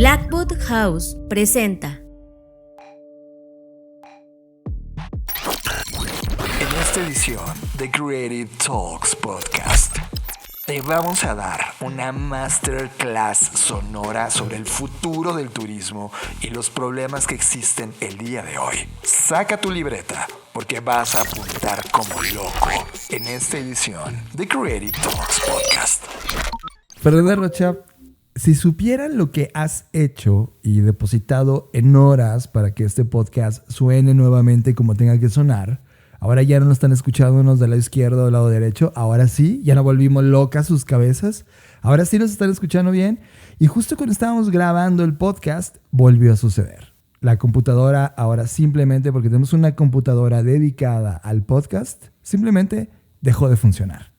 Blackwood House presenta. En esta edición de Creative Talks Podcast, te vamos a dar una masterclass sonora sobre el futuro del turismo y los problemas que existen el día de hoy. Saca tu libreta porque vas a apuntar como loco en esta edición de Creative Talks Podcast. Fernanda Rocha, si supieran lo que has hecho y depositado en horas para que este podcast suene nuevamente como tenga que sonar, ahora ya no lo están escuchando unos del lado izquierdo o del lado derecho, ahora sí, ya no volvimos locas sus cabezas, ahora sí nos están escuchando bien. Y justo cuando estábamos grabando el podcast, volvió a suceder. La computadora ahora simplemente, porque tenemos una computadora dedicada al podcast, simplemente dejó de funcionar.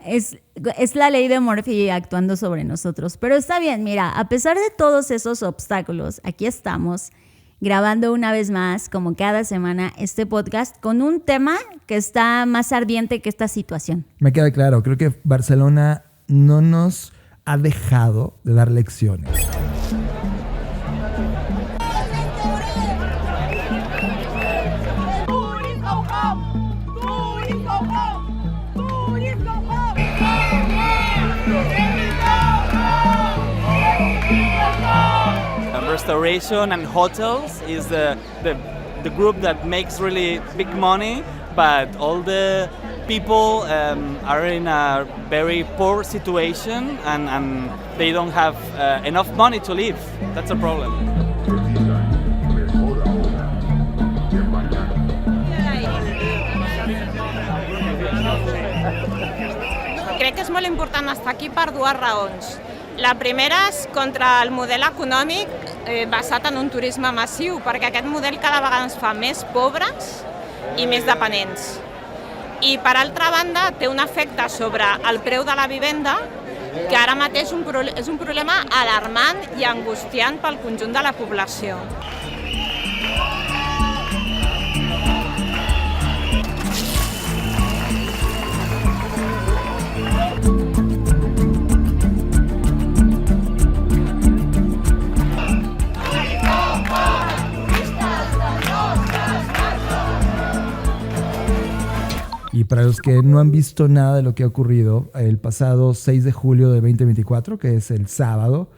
Es la ley de Murphy actuando sobre nosotros. Pero está bien, mira, a pesar de todos esos obstáculos, aquí estamos grabando una vez más, como cada semana, este podcast con un tema que está más ardiente que esta situación. Me queda claro, creo que Barcelona no nos ha dejado de dar lecciones. Restauration and hotels is the group that makes really big money, but all the people are in a very poor situation and they don't have enough money to live. That's a problem. Crec que és molt important estar aquí per dues raons. La primera és contra el model econòmic basat en un turisme massiu, perquè aquest model cada vegada ens fa més pobres i més dependents. I per altra banda té un efecte sobre el preu de la vivenda que ara mateix és un problema alarmant i angustiant pel conjunt de la població. Y para los que no han visto nada de lo que ha ocurrido, el pasado 6 de julio de 2024, que es el sábado,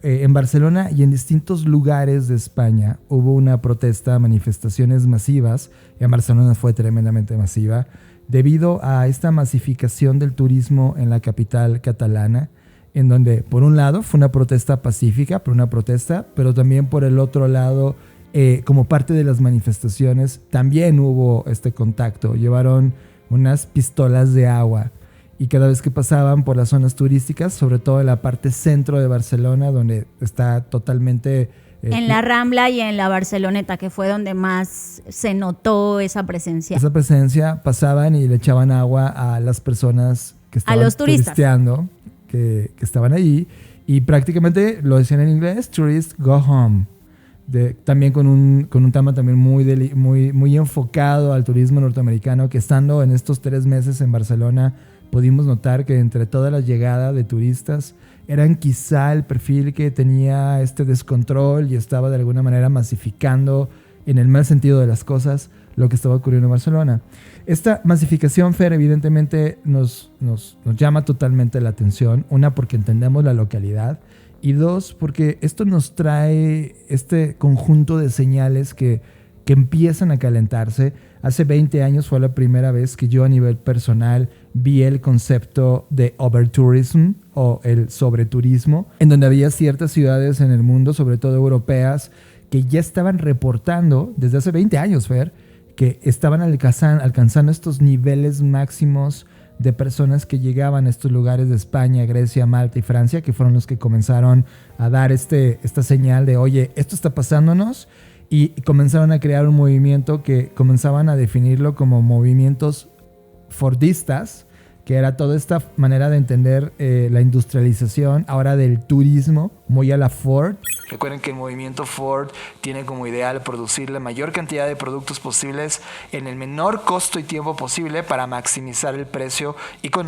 en Barcelona y en distintos lugares de España hubo una protesta, manifestaciones masivas. En Barcelona fue tremendamente masiva, debido a esta masificación del turismo en la capital catalana, en donde por un lado fue una protesta pacífica, pero también por el otro lado, como parte de las manifestaciones, también hubo este contacto. Llevaron unas pistolas de agua y cada vez que pasaban por las zonas turísticas, sobre todo en la parte centro de Barcelona, donde está totalmente... en la Rambla y en la Barceloneta, que fue donde más se notó esa presencia. Esa presencia, pasaban y le echaban agua a las personas que estaban turisteando, que estaban allí, y prácticamente lo decían en inglés, tourists go home. También con un tema también muy enfocado al turismo norteamericano, que estando en estos 3 meses en Barcelona pudimos notar que entre todas las llegadas de turistas eran quizá el perfil que tenía este descontrol y estaba de alguna manera masificando, en el mal sentido de las cosas, lo que estaba ocurriendo en Barcelona. Esta masificación, Fer, evidentemente nos llama totalmente la atención. Una, porque entendemos la localidad. Y dos, porque esto nos trae este conjunto de señales que empiezan a calentarse. Hace 20 años fue la primera vez que yo a nivel personal vi el concepto de overtourism o el sobreturismo, en donde había ciertas ciudades en el mundo, sobre todo europeas, que ya estaban reportando desde hace 20 años, Fer, que estaban alcanzando estos niveles máximos de personas que llegaban a estos lugares de España, Grecia, Malta y Francia, que fueron los que comenzaron a dar esta señal de, oye, esto está pasándonos, y comenzaron a crear un movimiento que comenzaban a definirlo como movimientos fordistas, que era toda esta manera de entender la industrialización, ahora del turismo, muy a la Ford. Recuerden que el movimiento Ford tiene como ideal producir la mayor cantidad de productos posibles en el menor costo y tiempo posible para maximizar el precio y con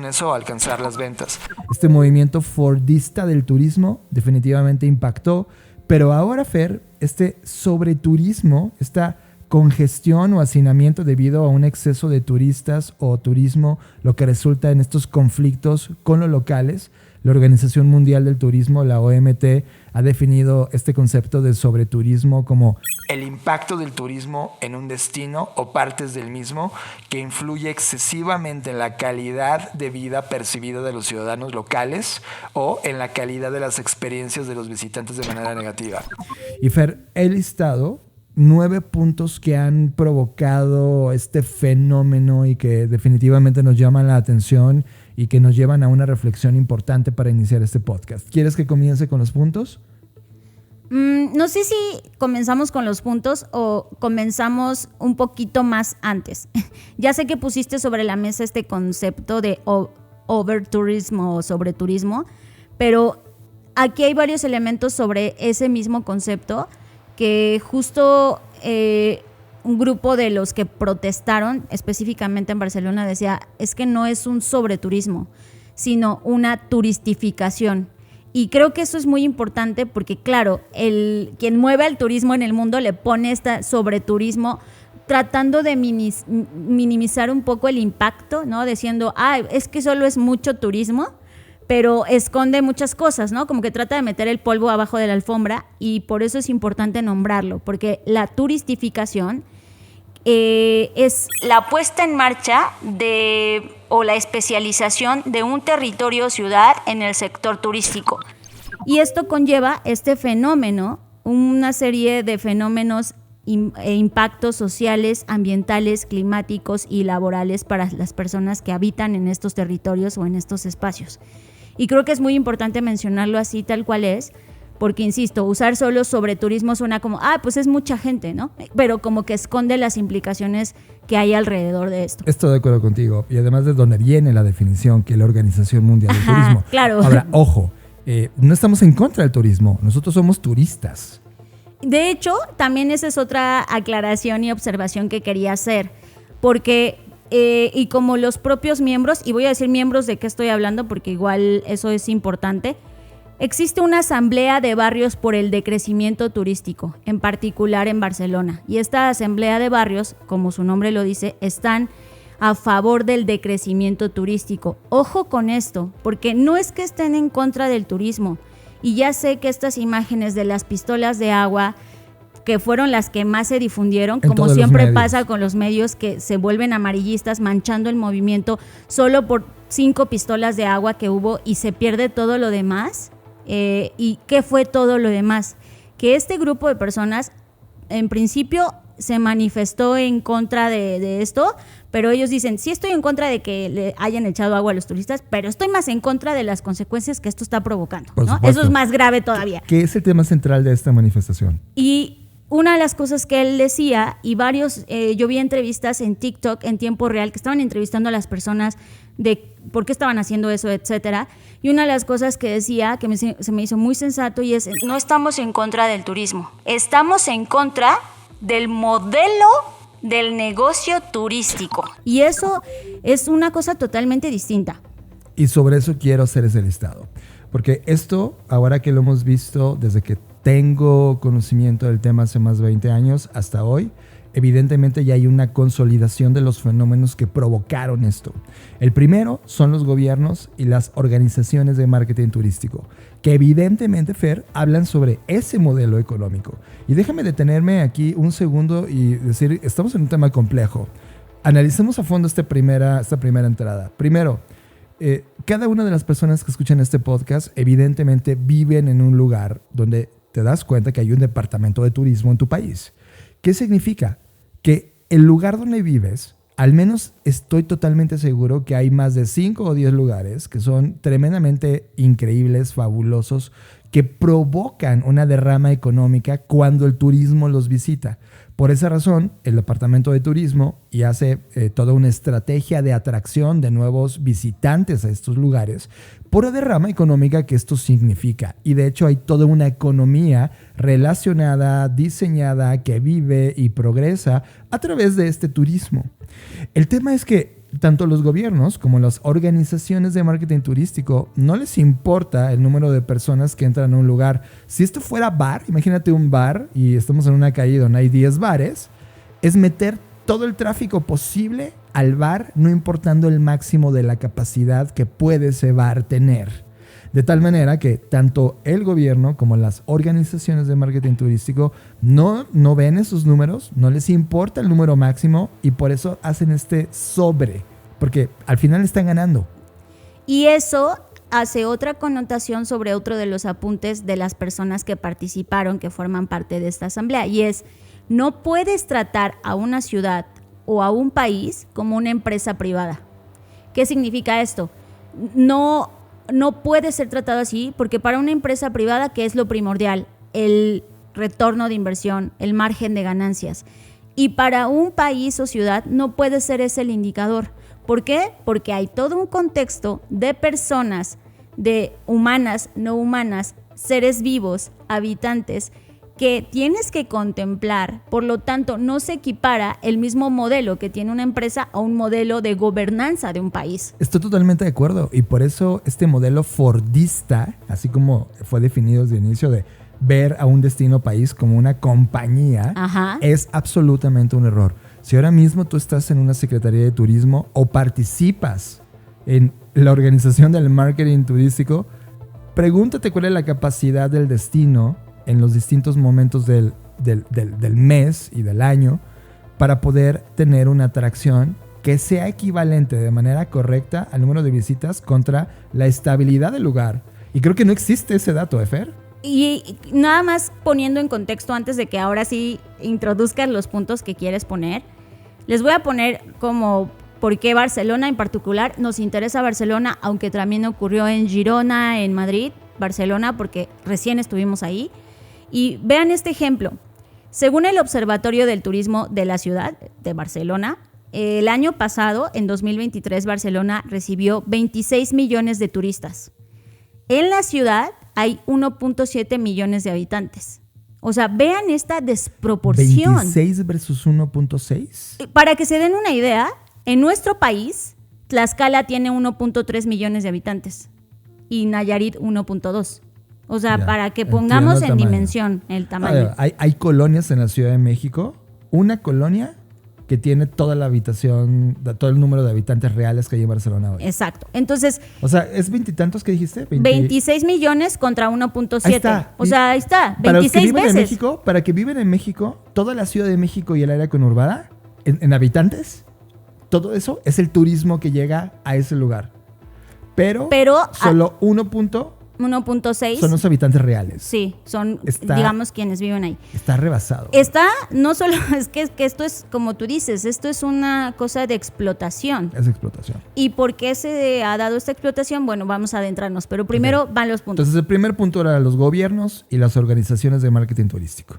eso alcanzar las ventas. Este movimiento fordista del turismo definitivamente impactó, pero ahora, Fer, este sobreturismo, esta congestión o hacinamiento debido a un exceso de turistas o turismo, lo que resulta en estos conflictos con los locales. La Organización Mundial del Turismo, la OMT, ha definido este concepto de sobreturismo como el impacto del turismo en un destino o partes del mismo que influye excesivamente en la calidad de vida percibida de los ciudadanos locales o en la calidad de las experiencias de los visitantes de manera negativa. Y Fer, he listado 9 puntos que han provocado este fenómeno y que definitivamente nos llaman la atención y que nos llevan a una reflexión importante para iniciar este podcast. ¿Quieres que comience con los puntos? No sé si comenzamos con los puntos o comenzamos un poquito más antes. Ya sé que pusiste sobre la mesa este concepto de overturismo o sobreturismo, pero aquí hay varios elementos sobre ese mismo concepto que justo un grupo de los que protestaron específicamente en Barcelona decía, es que no es un sobreturismo, sino una turistificación. Y creo que eso es muy importante porque, claro, quien mueve al turismo en el mundo le pone este sobreturismo tratando de minimizar un poco el impacto, ¿no? Diciendo, es que solo es mucho turismo, pero esconde muchas cosas, ¿no? Como que trata de meter el polvo abajo de la alfombra y por eso es importante nombrarlo, porque la turistificación es la puesta en marcha o la especialización de un territorio o ciudad en el sector turístico. Y esto conlleva este fenómeno, una serie de fenómenos e impactos sociales, ambientales, climáticos y laborales para las personas que habitan en estos territorios o en estos espacios. Y creo que es muy importante mencionarlo así tal cual es, porque insisto, usar solo sobreturismo suena como, pues es mucha gente, ¿no? Pero como que esconde las implicaciones que hay alrededor de esto. Estoy de acuerdo contigo. Y además de donde viene la definición que la Organización Mundial del Turismo. Claro. Ahora, ojo, no estamos en contra del turismo, nosotros somos turistas. De hecho, también esa es otra aclaración y observación que quería hacer, porque y como los propios miembros, y voy a decir miembros de qué estoy hablando porque igual eso es importante, existe una asamblea de barrios por el decrecimiento turístico, en particular en Barcelona, y esta asamblea de barrios, como su nombre lo dice, están a favor del decrecimiento turístico. Ojo con esto, porque no es que estén en contra del turismo, y ya sé que estas imágenes de las pistolas de agua, que fueron las que más se difundieron, como siempre pasa con los medios que se vuelven amarillistas, manchando el movimiento solo por 5 pistolas de agua que hubo y se pierde todo lo demás. ¿Y qué fue todo lo demás? Que este grupo de personas, en principio, se manifestó en contra de esto, pero ellos dicen, sí estoy en contra de que le hayan echado agua a los turistas, pero estoy más en contra de las consecuencias que esto está provocando, ¿no? Eso es más grave todavía. ¿Qué es el tema central de esta manifestación? Y una de las cosas que él decía, y varios, yo vi entrevistas en TikTok en tiempo real que estaban entrevistando a las personas de por qué estaban haciendo eso, etcétera. Y una de las cosas que decía, que se me hizo muy sensato, y es, no estamos en contra del turismo, estamos en contra del modelo del negocio turístico. Y eso es una cosa totalmente distinta. Y sobre eso quiero hacer ese listado. Porque esto, ahora que lo hemos visto desde que tengo conocimiento del tema hace más de 20 años hasta hoy, evidentemente ya hay una consolidación de los fenómenos que provocaron esto. El primero son los gobiernos y las organizaciones de marketing turístico, que evidentemente, Fer, hablan sobre ese modelo económico. Y déjame detenerme aquí un segundo y decir, estamos en un tema complejo. Analicemos a fondo esta primera entrada. Primero, cada una de las personas que escuchan este podcast evidentemente viven en un lugar donde te das cuenta que hay un departamento de turismo en tu país. ¿Qué significa? Que el lugar donde vives, al menos estoy totalmente seguro que hay más de 5 o 10 lugares que son tremendamente increíbles, fabulosos, que provocan una derrama económica cuando el turismo los visita. Por esa razón, el Departamento de Turismo hace toda una estrategia de atracción de nuevos visitantes a estos lugares por la derrama económica que esto significa. Y de hecho hay toda una economía relacionada, diseñada, que vive y progresa a través de este turismo. El tema es que tanto los gobiernos como las organizaciones de marketing turístico no les importa el número de personas que entran a un lugar. Si esto fuera bar, imagínate un bar y estamos en una calle donde hay 10 bares, es meter todo el tráfico posible al bar, no importando el máximo de la capacidad que puede ese bar tener. De tal manera que tanto el gobierno como las organizaciones de marketing turístico no ven esos números, no les importa el número máximo y por eso hacen este sobre, porque al final están ganando. Y eso hace otra connotación sobre otro de los apuntes de las personas que participaron, que forman parte de esta asamblea, y es: no puedes tratar a una ciudad o a un país como una empresa privada. ¿Qué significa esto? No puede ser tratado así, porque para una empresa privada, ¿qué es lo primordial? El retorno de inversión, el margen de ganancias. Y para un país o ciudad no puede ser ese el indicador. ¿Por qué? Porque hay todo un contexto de personas, de humanas, no humanas, seres vivos, habitantes, que tienes que contemplar. Por lo tanto, no se equipara el mismo modelo que tiene una empresa a un modelo de gobernanza de un país. Estoy totalmente de acuerdo, y por eso este modelo fordista, así como fue definido desde el inicio, de ver a un destino país como una compañía, es absolutamente un error. Si ahora mismo tú estás en una Secretaría de Turismo o participas en la organización del marketing turístico, pregúntate cuál es la capacidad del destino en los distintos momentos del mes y del año para poder tener una atracción que sea equivalente de manera correcta al número de visitas contra la estabilidad del lugar. Y creo que no existe ese dato, Fer. Y nada más poniendo en contexto, antes de que ahora sí introduzcas los puntos que quieres poner, les voy a poner como por qué Barcelona en particular. Nos interesa Barcelona, aunque también ocurrió en Girona, en Madrid. Barcelona, porque recién estuvimos ahí. Y vean este ejemplo. Según el Observatorio del Turismo de la ciudad de Barcelona, el año pasado, en 2023, Barcelona recibió 26 millones de turistas. En la ciudad hay 1.7 millones de habitantes. O sea, vean esta desproporción. 26 versus 1.6. Para que se den una idea, en nuestro país, Tlaxcala tiene 1.3 millones de habitantes y Nayarit 1.2. O sea, ya, para que pongamos en dimensión el tamaño. Hay colonias en la Ciudad de México, una colonia que tiene toda la habitación, todo el número de habitantes reales que hay en Barcelona hoy. Exacto. Entonces, o sea, ¿es veintitantos que dijiste? 26 millones contra 1.7. O sea, ahí está, 26 veces. Para que viven en México, toda la Ciudad de México y el área conurbada, en habitantes, todo eso es el turismo que llega a ese lugar. Pero solo 1.6 son los habitantes reales. Sí, son, digamos, quienes viven ahí. Está rebasado. No solo, es que esto es, como tú dices, esto es una cosa de explotación. Es explotación. ¿Y por qué se ha dado esta explotación? Bueno, vamos a adentrarnos, pero primero van los puntos. Entonces, el primer punto era los gobiernos y las organizaciones de marketing turístico,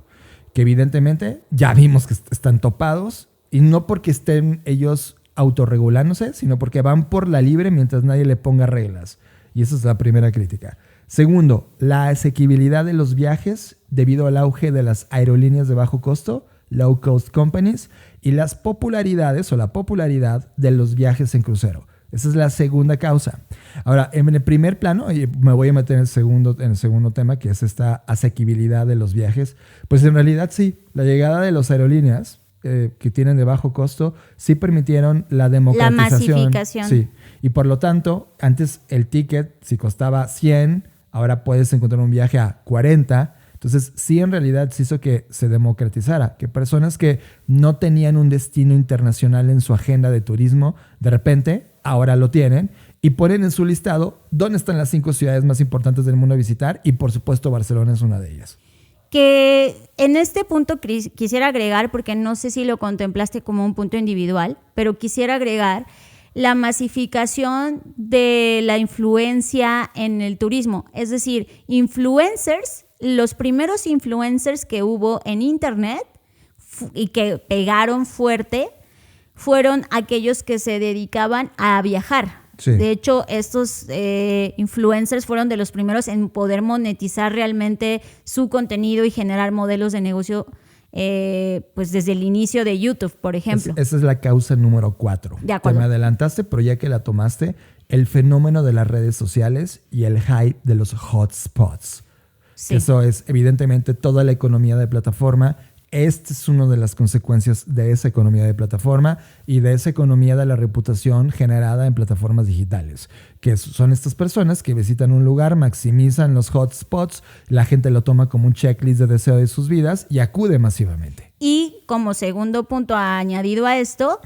que evidentemente ya vimos que están topados, y no porque estén ellos autorregulándose, sino porque van por la libre mientras nadie le ponga reglas. Y esa es la primera crítica. Segundo, la asequibilidad de los viajes debido al auge de las aerolíneas de bajo costo, low cost companies, y las popularidades o la popularidad de los viajes en crucero. Esa es la segunda causa. Ahora, en el primer plano, y me voy a meter en el segundo tema, que es esta asequibilidad de los viajes, pues en realidad sí, la llegada de las aerolíneas que tienen de bajo costo sí permitieron la democratización. La masificación. Sí. Y por lo tanto, antes el ticket, si costaba 100, ahora puedes encontrar un viaje a 40. Entonces, sí, en realidad se hizo que se democratizara, que personas que no tenían un destino internacional en su agenda de turismo, de repente, ahora lo tienen y ponen en su listado dónde están las 5 ciudades más importantes del mundo a visitar, y por supuesto Barcelona es una de ellas. Que en este punto quisiera agregar, porque no sé si lo contemplaste como un punto individual, pero quisiera agregar la masificación de la influencia en el turismo. Es decir, influencers, los primeros influencers que hubo en internet y que pegaron fuerte fueron aquellos que se dedicaban a viajar. Sí. De hecho, estos influencers fueron de los primeros en poder monetizar realmente su contenido y generar modelos de negocio pues desde el inicio de YouTube, por ejemplo. Esa es la causa número 4. De acuerdo. Te me adelantaste, pero ya que la tomaste, el fenómeno de las redes sociales y el hype de los hotspots. Sí. Eso es evidentemente toda la economía de plataforma. Esta es una de las consecuencias de esa economía de plataforma y de esa economía de la reputación generada en plataformas digitales, que son estas personas que visitan un lugar, maximizan los hotspots, la gente lo toma como un checklist de deseo de sus vidas y acude masivamente. Y como segundo punto añadido a esto,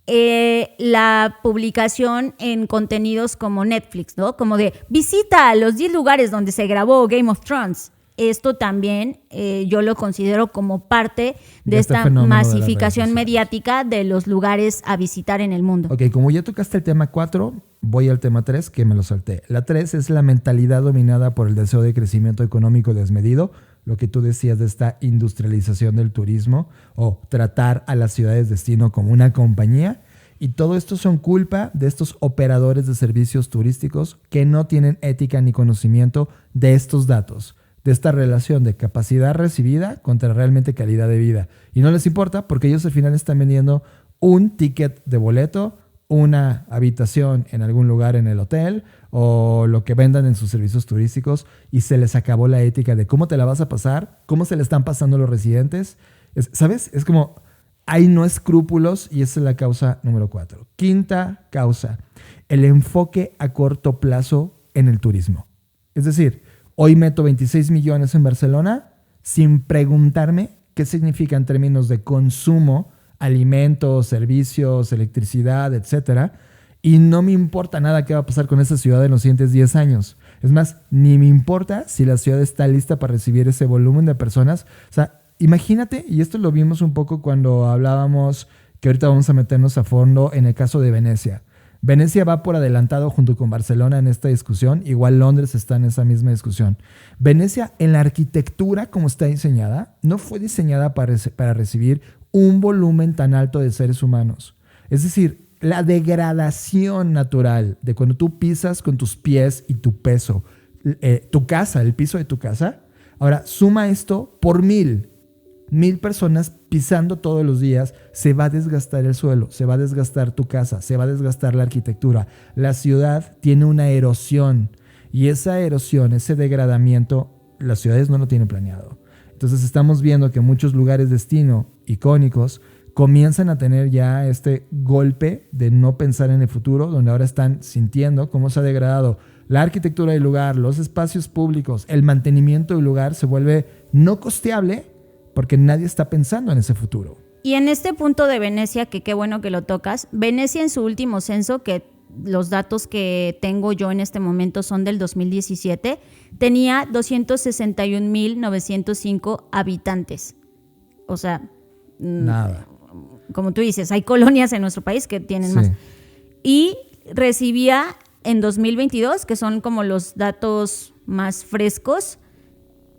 la publicación en contenidos como Netflix, ¿no? Como de visita los 10 lugares donde se grabó Game of Thrones. Esto también yo lo considero como parte de esta masificación mediática de los lugares a visitar en el mundo. Ok, como ya tocaste el tema 4, voy al tema 3, que me lo salté. La 3 es la mentalidad dominada por el deseo de crecimiento económico desmedido, lo que tú decías de esta industrialización del turismo o tratar a las ciudades destino como una compañía. Y todo esto son culpa de estos operadores de servicios turísticos que no tienen ética ni conocimiento de estos datos, de esta relación de capacidad recibida contra realmente calidad de vida. Y no les importa porque ellos al final están vendiendo un ticket de boleto, una habitación en algún lugar en el hotel o lo que vendan en sus servicios turísticos y se les acabó la ética de cómo te la vas a pasar, cómo se le están pasando los residentes. ¿Sabes? Es como hay no escrúpulos y esa es la causa número 4. Quinta causa, el enfoque a corto plazo en el turismo. Es decir, hoy meto 26 millones en Barcelona sin preguntarme qué significa en términos de consumo, alimentos, servicios, electricidad, etcétera. Y no me importa nada qué va a pasar con esa ciudad en los siguientes 10 años. Es más, ni me importa si la ciudad está lista para recibir ese volumen de personas. O sea, imagínate, y esto lo vimos un poco cuando hablábamos, que ahorita vamos a meternos a fondo en el caso de Venecia. Venecia va por adelantado junto con Barcelona en esta discusión, igual Londres está en esa misma discusión. Venecia, en la arquitectura como está diseñada, no fue diseñada para recibir un volumen tan alto de seres humanos. Es decir, la degradación natural de cuando tú pisas con tus pies y tu peso, tu casa, el piso de tu casa, ahora suma esto por 1,000 personas pisando todos los días, se va a desgastar el suelo, se va a desgastar tu casa, se va a desgastar la arquitectura. La ciudad tiene una erosión y esa erosión, ese degradamiento, las ciudades no lo tienen planeado. Entonces estamos viendo que muchos lugares destino icónicos comienzan a tener ya este golpe de no pensar en el futuro, donde ahora están sintiendo cómo se ha degradado la arquitectura del lugar, los espacios públicos, el mantenimiento del lugar se vuelve no costeable porque nadie está pensando en ese futuro. Y en este punto de Venecia, que qué bueno que lo tocas, Venecia en su último censo, que los datos que tengo yo en este momento son del 2017, tenía 261,905 habitantes. O sea, nada. Como tú dices, hay colonias en nuestro país que tienen más. Y recibía en 2022, que son como los datos más frescos,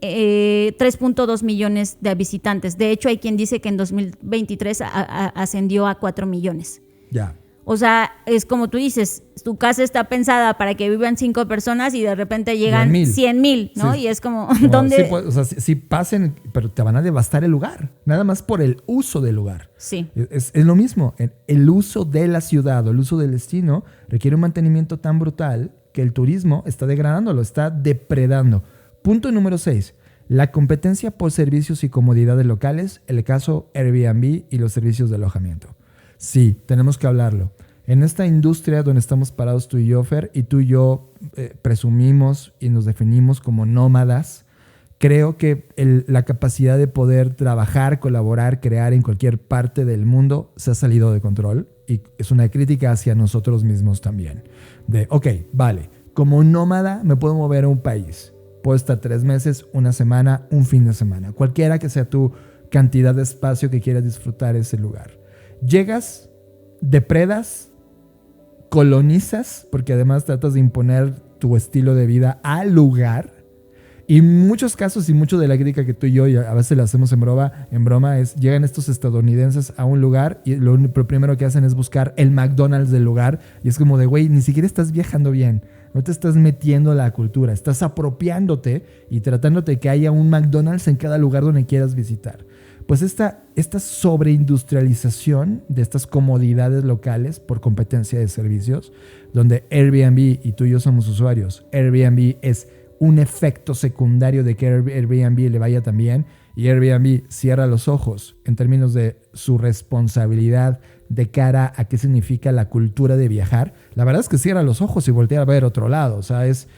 3.2 millones de visitantes. De hecho, hay quien dice que en 2023 ascendió a 4 millones. Ya. O sea, es como tú dices, tu casa está pensada para que vivan 5 personas y de repente llegan 100,000, ¿no? Sí. Y es como, ¿dónde? Sí, pues, o sea, sí pasen, pero te van a devastar el lugar, nada más por el uso del lugar. Sí. Es lo mismo, el uso de la ciudad o el uso del destino requiere un mantenimiento tan brutal que el turismo está degradándolo, está depredando. Punto número 6, la competencia por servicios y comodidades locales, el caso Airbnb y los servicios de alojamiento. Sí, tenemos que hablarlo. En esta industria donde estamos parados tú y yo, Fer, y tú y yo presumimos y nos definimos como nómadas, creo que la capacidad de poder trabajar, colaborar, crear en cualquier parte del mundo se ha salido de control y es una crítica hacia nosotros mismos también. De, ok, vale, como nómada me puedo mover a un país. Puedo estar 3 meses, una semana, un fin de semana. Cualquiera que sea tu cantidad de espacio que quieras disfrutar ese lugar. Llegas, depredas, colonizas, porque además tratas de imponer tu estilo de vida al lugar Y muchos casos y mucho de la crítica que tú y yo y a veces la hacemos en broma es, llegan estos estadounidenses a un lugar y lo primero que hacen es buscar el McDonald's del lugar y es como de, güey, ni siquiera estás viajando bien, no te estás metiendo a la cultura, estás apropiándote y tratándote de que haya un McDonald's en cada lugar donde quieras visitar. Pues esta sobreindustrialización de estas comodidades locales por competencia de servicios, donde Airbnb, y tú y yo somos usuarios, Airbnb es un efecto secundario de que Airbnb le vaya tan bien y Airbnb cierra los ojos en términos de su responsabilidad de cara a qué significa la cultura de viajar. La verdad es que cierra los ojos y voltea a ver otro lado. O sea, es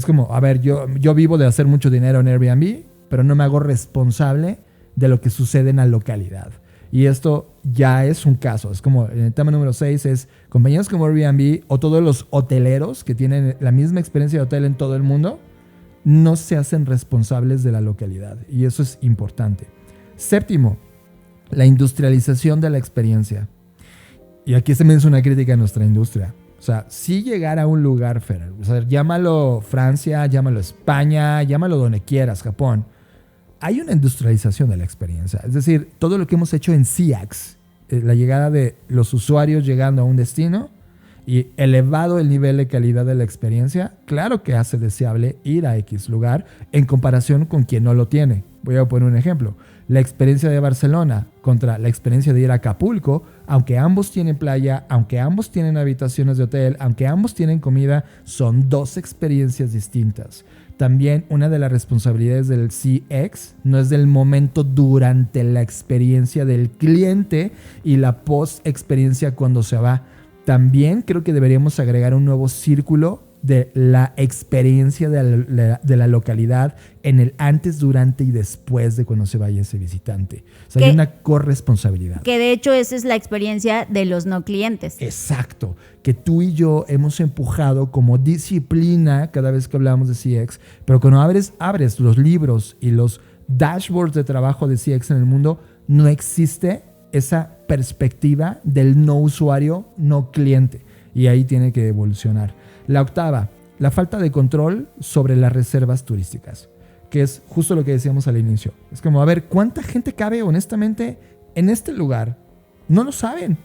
como, a ver, yo vivo de hacer mucho dinero en Airbnb, pero no me hago responsable de lo que sucede en la localidad. Y esto ya es un caso. Es como en el tema número 6 es compañías como Airbnb o todos los hoteleros que tienen la misma experiencia de hotel en todo el mundo no se hacen responsables de la localidad. Y eso es importante. 7, la industrialización de la experiencia. Y aquí se me hace una crítica a nuestra industria. O sea, si llegar a un lugar, Fer, o sea, llámalo Francia, llámalo España, llámalo donde quieras, Japón, hay una industrialización de la experiencia. Es decir, todo lo que hemos hecho en CX, la llegada de los usuarios llegando a un destino y elevado el nivel de calidad de la experiencia, claro que hace deseable ir a X lugar en comparación con quien no lo tiene. Voy a poner un ejemplo. La experiencia de Barcelona contra la experiencia de ir a Acapulco, aunque ambos tienen playa, aunque ambos tienen habitaciones de hotel, aunque ambos tienen comida, son dos experiencias distintas. También una de las responsabilidades del CX no es del momento durante la experiencia del cliente y la post-experiencia cuando se va. También creo que deberíamos agregar un nuevo círculo de la experiencia de la localidad en el antes, durante y después de cuando se vaya ese visitante. O sea, hay una corresponsabilidad. Que de hecho esa es la experiencia de los no clientes. Exacto. Que tú y yo hemos empujado como disciplina cada vez que hablamos de CX, pero cuando abres los libros y los dashboards de trabajo de CX en el mundo, no existe esa perspectiva del no usuario, no cliente. Y ahí tiene que evolucionar. La 8, la falta de control sobre las reservas turísticas, que es justo lo que decíamos al inicio. Es como, a ver, ¿cuánta gente cabe honestamente en este lugar? No lo saben.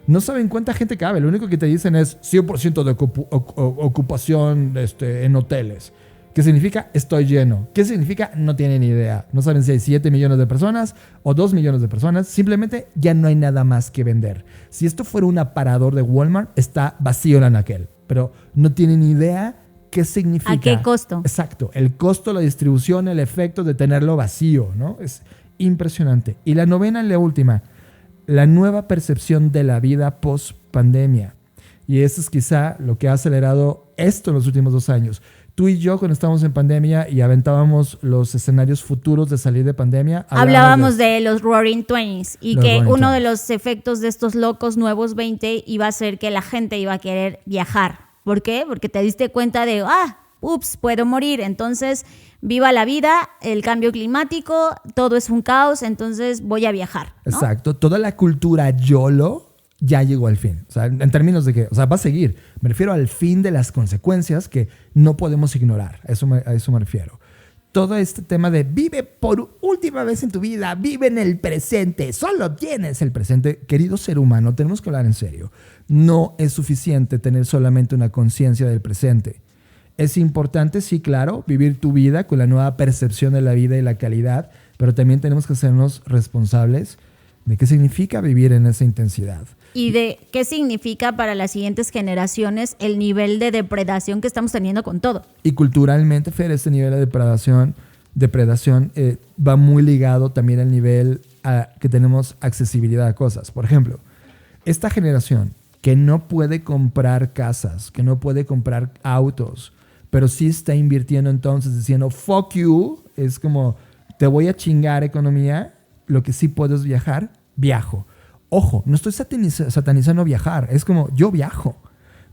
No saben cuánta gente cabe. Lo único que te dicen es 100% de ocupación en hoteles. ¿Qué significa? Estoy lleno. ¿Qué significa? No tienen ni idea. No saben si hay 7 millones de personas o 2 millones de personas. Simplemente ya no hay nada más que vender. Si esto fuera un aparador de Walmart, está vacío el anaquel. Pero no tienen ni idea qué significa. ¿A qué costo? Exacto. El costo, la distribución, el efecto de tenerlo vacío, ¿no? Es impresionante. Y la 9 y la última, la nueva percepción de la vida post-pandemia. Y eso es quizá lo que ha acelerado esto en los últimos 2 años. Tú y yo, cuando estábamos en pandemia y aventábamos los escenarios futuros de salir de pandemia, hablábamos de los Roaring 20s y que uno de los efectos de estos locos nuevos 20 iba a ser que la gente iba a querer viajar. ¿Por qué? Porque te diste cuenta de, puedo morir. Entonces, viva la vida, el cambio climático, todo es un caos, entonces voy a viajar, ¿no? Exacto. Toda la cultura YOLO ya llegó al fin. O sea, en términos de que, o sea, va a seguir. Me refiero al fin de las consecuencias que no podemos ignorar. A eso me refiero. Todo este tema de vive por última vez en tu vida, vive en el presente, solo tienes el presente. Querido ser humano, tenemos que hablar en serio. No es suficiente tener solamente una conciencia del presente. Es importante, sí, claro, vivir tu vida con la nueva percepción de la vida y la calidad, pero también tenemos que hacernos responsables de qué significa vivir en esa intensidad. Y de qué significa para las siguientes generaciones el nivel de depredación que estamos teniendo con todo. Y culturalmente, Fer, este nivel de depredación va muy ligado también al nivel que tenemos accesibilidad a cosas. Por ejemplo, esta generación que no puede comprar casas, que no puede comprar autos, pero sí está invirtiendo entonces diciendo, fuck you, es como, te voy a chingar economía, lo que sí puedo es viajar, viajo. Ojo, no estoy satanizando viajar, es como yo viajo.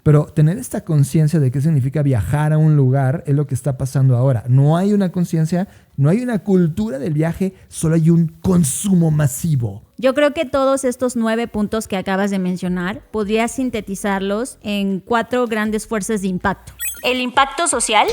Pero tener esta conciencia de qué significa viajar a un lugar es lo que está pasando ahora. No hay una conciencia, no hay una cultura del viaje, solo hay un consumo masivo. Yo creo que todos estos 9 puntos que acabas de mencionar, podrías sintetizarlos en 4 grandes fuerzas de impacto. El impacto social.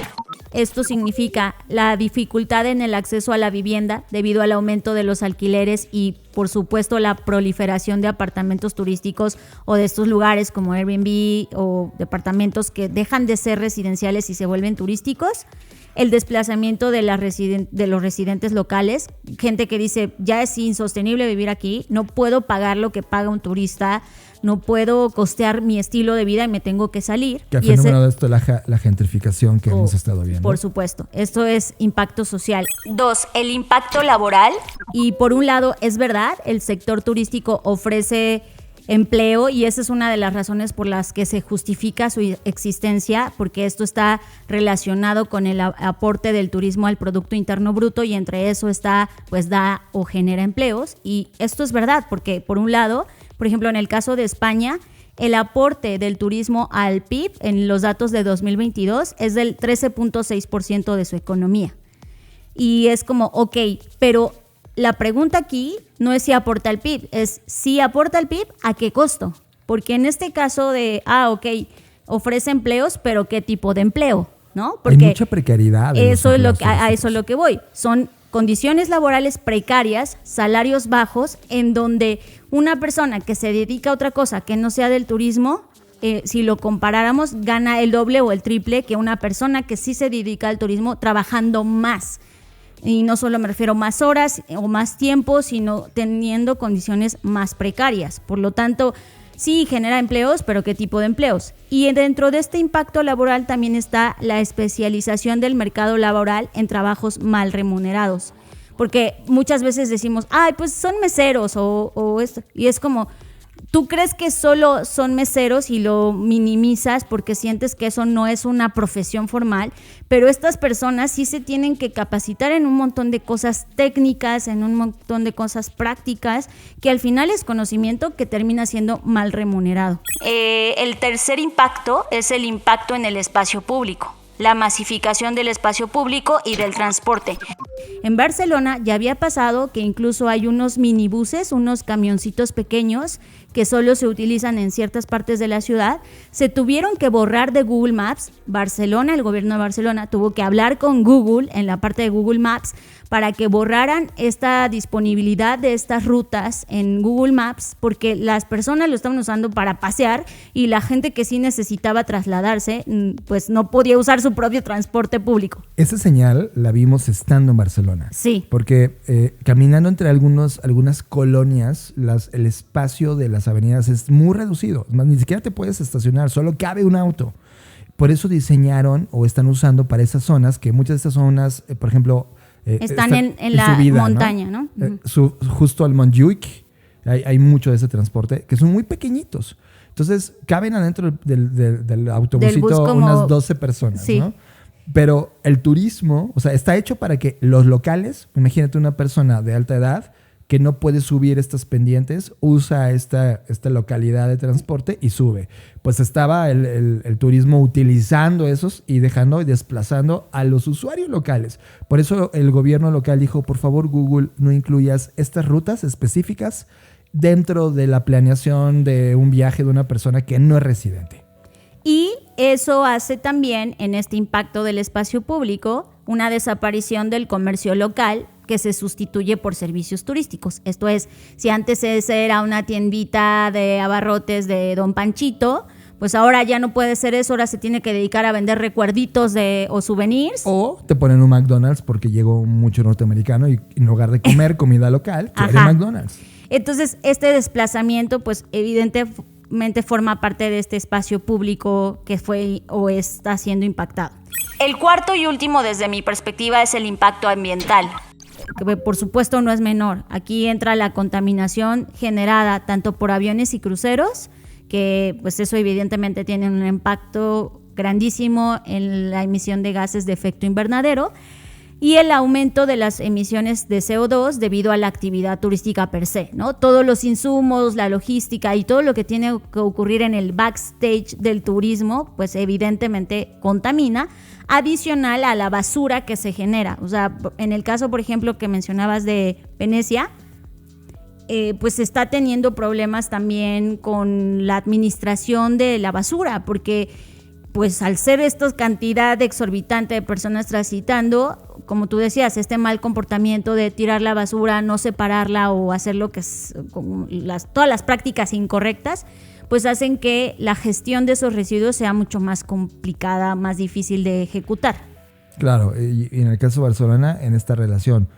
Esto significa la dificultad en el acceso a la vivienda debido al aumento de los alquileres y, por supuesto, la proliferación de apartamentos turísticos o de estos lugares como Airbnb o departamentos que dejan de ser residenciales y se vuelven turísticos. El desplazamiento de los residentes locales, gente que dice, ya es insostenible vivir aquí, no puedo pagar lo que paga un turista, no puedo costear mi estilo de vida y me tengo que salir. Que el fenómeno de esto es la gentrificación que hemos estado viendo. Por supuesto, esto es impacto social. 2, el impacto laboral. Y por un lado, es verdad, el sector turístico ofrece empleo y esa es una de las razones por las que se justifica su existencia, porque esto está relacionado con el aporte del turismo al Producto Interno Bruto y entre eso está, pues da o genera empleos. Y esto es verdad, porque por un lado, por ejemplo, en el caso de España, el aporte del turismo al PIB en los datos de 2022 es del 13.6% de su economía. Y es como, ok, pero la pregunta aquí no es si aporta al PIB, es si aporta al PIB, ¿a qué costo? Porque en este caso de, ofrece empleos, pero ¿qué tipo de empleo? ¿No? Porque hay mucha precariedad. Eso es a eso es lo que voy. Son condiciones laborales precarias, salarios bajos, en donde una persona que se dedica a otra cosa que no sea del turismo, si lo comparáramos, gana el doble o el triple que una persona que sí se dedica al turismo trabajando más. Y no solo me refiero a más horas o más tiempo, sino teniendo condiciones más precarias. Por lo tanto, sí genera empleos, pero ¿qué tipo de empleos? Y dentro de este impacto laboral también está la especialización del mercado laboral en trabajos mal remunerados. Porque muchas veces decimos, pues son meseros o esto. Y es como, tú crees que solo son meseros y lo minimizas porque sientes que eso no es una profesión formal, pero estas personas sí se tienen que capacitar en un montón de cosas técnicas, en un montón de cosas prácticas, que al final es conocimiento que termina siendo mal remunerado. El tercer impacto es el impacto en el espacio público. La masificación del espacio público y del transporte. En Barcelona ya había pasado que incluso hay unos minibuses, unos camioncitos pequeños que solo se utilizan en ciertas partes de la ciudad. Se tuvieron que borrar de Google Maps. Barcelona, el gobierno de Barcelona tuvo que hablar con Google en la parte de Google Maps para que borraran esta disponibilidad de estas rutas en Google Maps, porque las personas lo estaban usando para pasear y la gente que sí necesitaba trasladarse, pues no podía usar su propio transporte público. Esa señal la vimos estando en Barcelona. Sí. Porque caminando entre algunas colonias, el espacio de las avenidas es muy reducido. Más, ni siquiera te puedes estacionar, solo cabe un auto. Por eso diseñaron o están usando para esas zonas, que muchas de estas zonas, por ejemplo, están en la subida, montaña, ¿no? Justo al Montjuic hay mucho de ese transporte, que son muy pequeñitos. Entonces, caben adentro del autobusito unas 12 personas, sí, ¿no? Pero el turismo, o sea, está hecho para que los locales, imagínate una persona de alta edad que no puede subir estas pendientes, usa esta localidad de transporte y sube. Pues estaba el turismo utilizando esos y dejando y desplazando a los usuarios locales. Por eso el gobierno local dijo, por favor, Google, no incluyas estas rutas específicas dentro de la planeación de un viaje de una persona que no es residente. Y eso hace también, en este impacto del espacio público, una desaparición del comercio local que se sustituye por servicios turísticos. Esto es, si antes ese era una tiendita de abarrotes de Don Panchito, pues ahora ya no puede ser eso, ahora se tiene que dedicar a vender recuerditos o souvenirs. O te ponen un McDonald's porque llegó mucho norteamericano y en lugar de comer comida local, quiere McDonald's. Entonces, este desplazamiento, pues evidentemente forma parte de este espacio público que fue o está siendo impactado. El cuarto y último, desde mi perspectiva, es el impacto ambiental, que por supuesto no es menor. Aquí entra la contaminación generada tanto por aviones y cruceros, que pues eso evidentemente tiene un impacto grandísimo en la emisión de gases de efecto invernadero, y el aumento de las emisiones de CO2 debido a la actividad turística per se, ¿no? Todos los insumos, la logística y todo lo que tiene que ocurrir en el backstage del turismo, pues evidentemente contamina, adicional a la basura que se genera. O sea, en el caso, por ejemplo, que mencionabas de Venecia, pues se está teniendo problemas también con la administración de la basura, porque pues al ser esta cantidad exorbitante de personas transitando, como tú decías, este mal comportamiento de tirar la basura, no separarla o hacer lo que es todas las prácticas incorrectas, pues hacen que la gestión de esos residuos sea mucho más complicada, más difícil de ejecutar. Claro, y en el caso de Barcelona, en esta relación,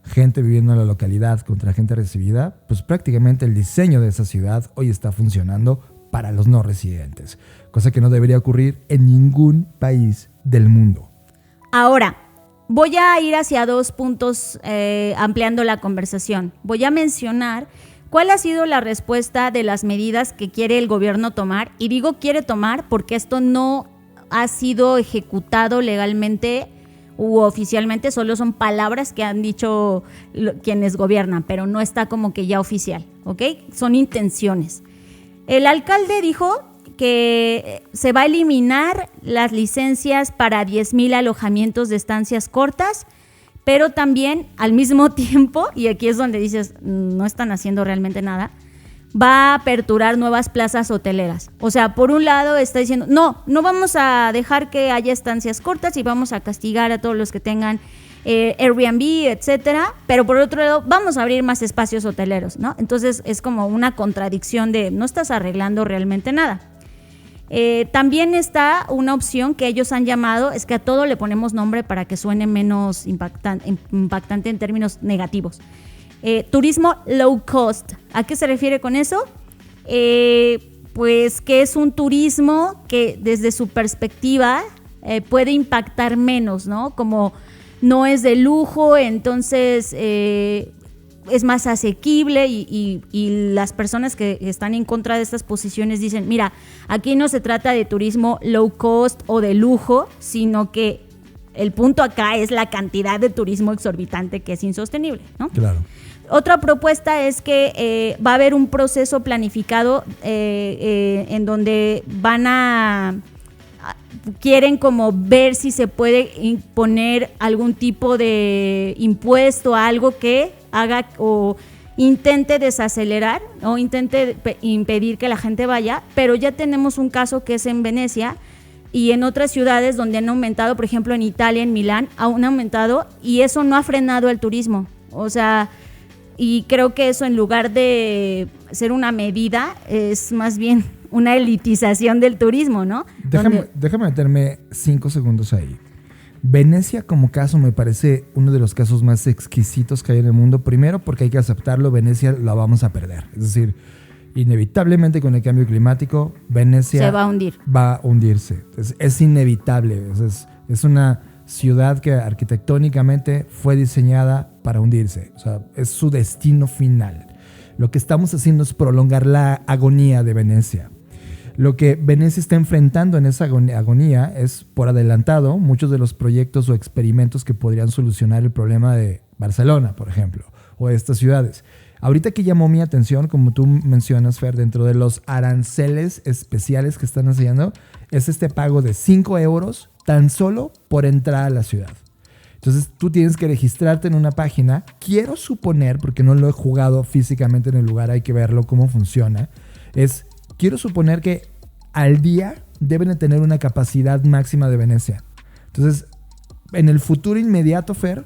gente viviendo en la localidad contra gente recibida, pues prácticamente el diseño de esa ciudad hoy está funcionando para los no residentes, cosa que no debería ocurrir en ningún país del mundo. Ahora, voy a ir hacia 2 puntos ampliando la conversación. Voy a mencionar cuál ha sido la respuesta de las medidas que quiere el gobierno tomar, y digo quiere tomar porque esto no ha sido ejecutado legalmente u oficialmente, solo son palabras que han dicho quienes gobiernan, pero no está como que ya oficial, ¿ok? Son intenciones. El alcalde dijo que se va a eliminar las licencias para 10,000 alojamientos de estancias cortas, pero también al mismo tiempo, y aquí es donde dices, no están haciendo realmente nada, va a aperturar nuevas plazas hoteleras. O sea, por un lado está diciendo, no vamos a dejar que haya estancias cortas y vamos a castigar a todos los que tengan Airbnb, etcétera, pero por otro lado vamos a abrir más espacios hoteleros, ¿no? Entonces es como una contradicción de no estás arreglando realmente nada. También está una opción que ellos han llamado, es que a todo le ponemos nombre para que suene menos impactante en términos negativos. Turismo low cost. ¿A qué se refiere con eso? Pues que es un turismo que desde su perspectiva puede impactar menos, ¿no? Como no es de lujo, entonces es más asequible y las personas que están en contra de estas posiciones dicen, mira, aquí no se trata de turismo low cost o de lujo, sino que el punto acá es la cantidad de turismo exorbitante que es insostenible, ¿no? Claro. Otra propuesta es que va a haber un proceso planificado en donde quieren como ver si se puede imponer algún tipo de impuesto, algo que haga o intente desacelerar o intente impedir que la gente vaya, pero ya tenemos un caso que es en Venecia y en otras ciudades donde han aumentado, por ejemplo en Italia, en Milán, han aumentado y eso no ha frenado el turismo. O sea, y creo que eso en lugar de ser una medida es más bien una elitización del turismo, ¿no? Déjame meterme 5 segundos ahí. Venecia como caso me parece uno de los casos más exquisitos que hay en el mundo. Primero porque hay que aceptarlo, Venecia la vamos a perder. Es decir, inevitablemente con el cambio climático, Venecia se va a hundir. Va a hundirse. Es inevitable. Es una ciudad que arquitectónicamente fue diseñada para hundirse. O sea, es su destino final. Lo que estamos haciendo es prolongar la agonía de Venecia. Lo que Venecia está enfrentando en esa agonía es, por adelantado, muchos de los proyectos o experimentos que podrían solucionar el problema de Barcelona, por ejemplo, o de estas ciudades. Ahorita que llamó mi atención, como tú mencionas, Fer, dentro de los aranceles especiales que están haciendo, es este pago de 5 euros tan solo por entrar a la ciudad. Entonces tú tienes que registrarte en una página. Quiero suponer, porque no lo he jugado físicamente en el lugar, hay que verlo cómo funciona. Quiero suponer que al día deben de tener una capacidad máxima de Venecia. Entonces, en el futuro inmediato, Fer,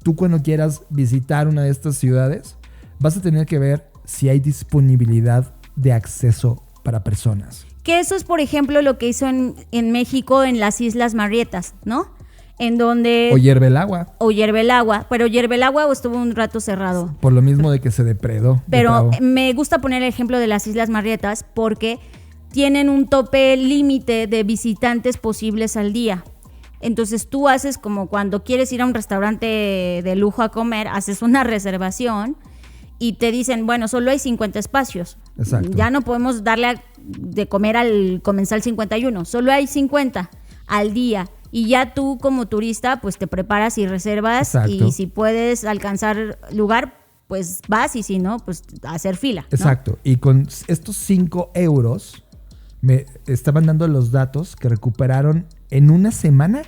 tú cuando quieras visitar una de estas ciudades, vas a tener que ver si hay disponibilidad de acceso para personas. Que eso es, por ejemplo, lo que hizo en México en las Islas Marietas, ¿no? En donde... O hierve el agua. Pero hierve el agua o estuvo un rato cerrado. Por lo mismo de que se depredó. Pero me gusta poner el ejemplo de las Islas Marietas porque tienen un tope límite de visitantes posibles al día. Entonces tú haces como cuando quieres ir a un restaurante de lujo a comer, haces una reservación y te dicen, bueno, solo hay 50 espacios. Exacto. Ya no podemos darle de comer al comensal 51, solo hay 50 al día. Y ya tú como turista pues te preparas y reservas. Exacto. Y si puedes alcanzar lugar, pues vas y si no, pues a hacer fila, ¿no? Exacto. Y con estos 5 euros me estaban dando los datos que recuperaron en una semana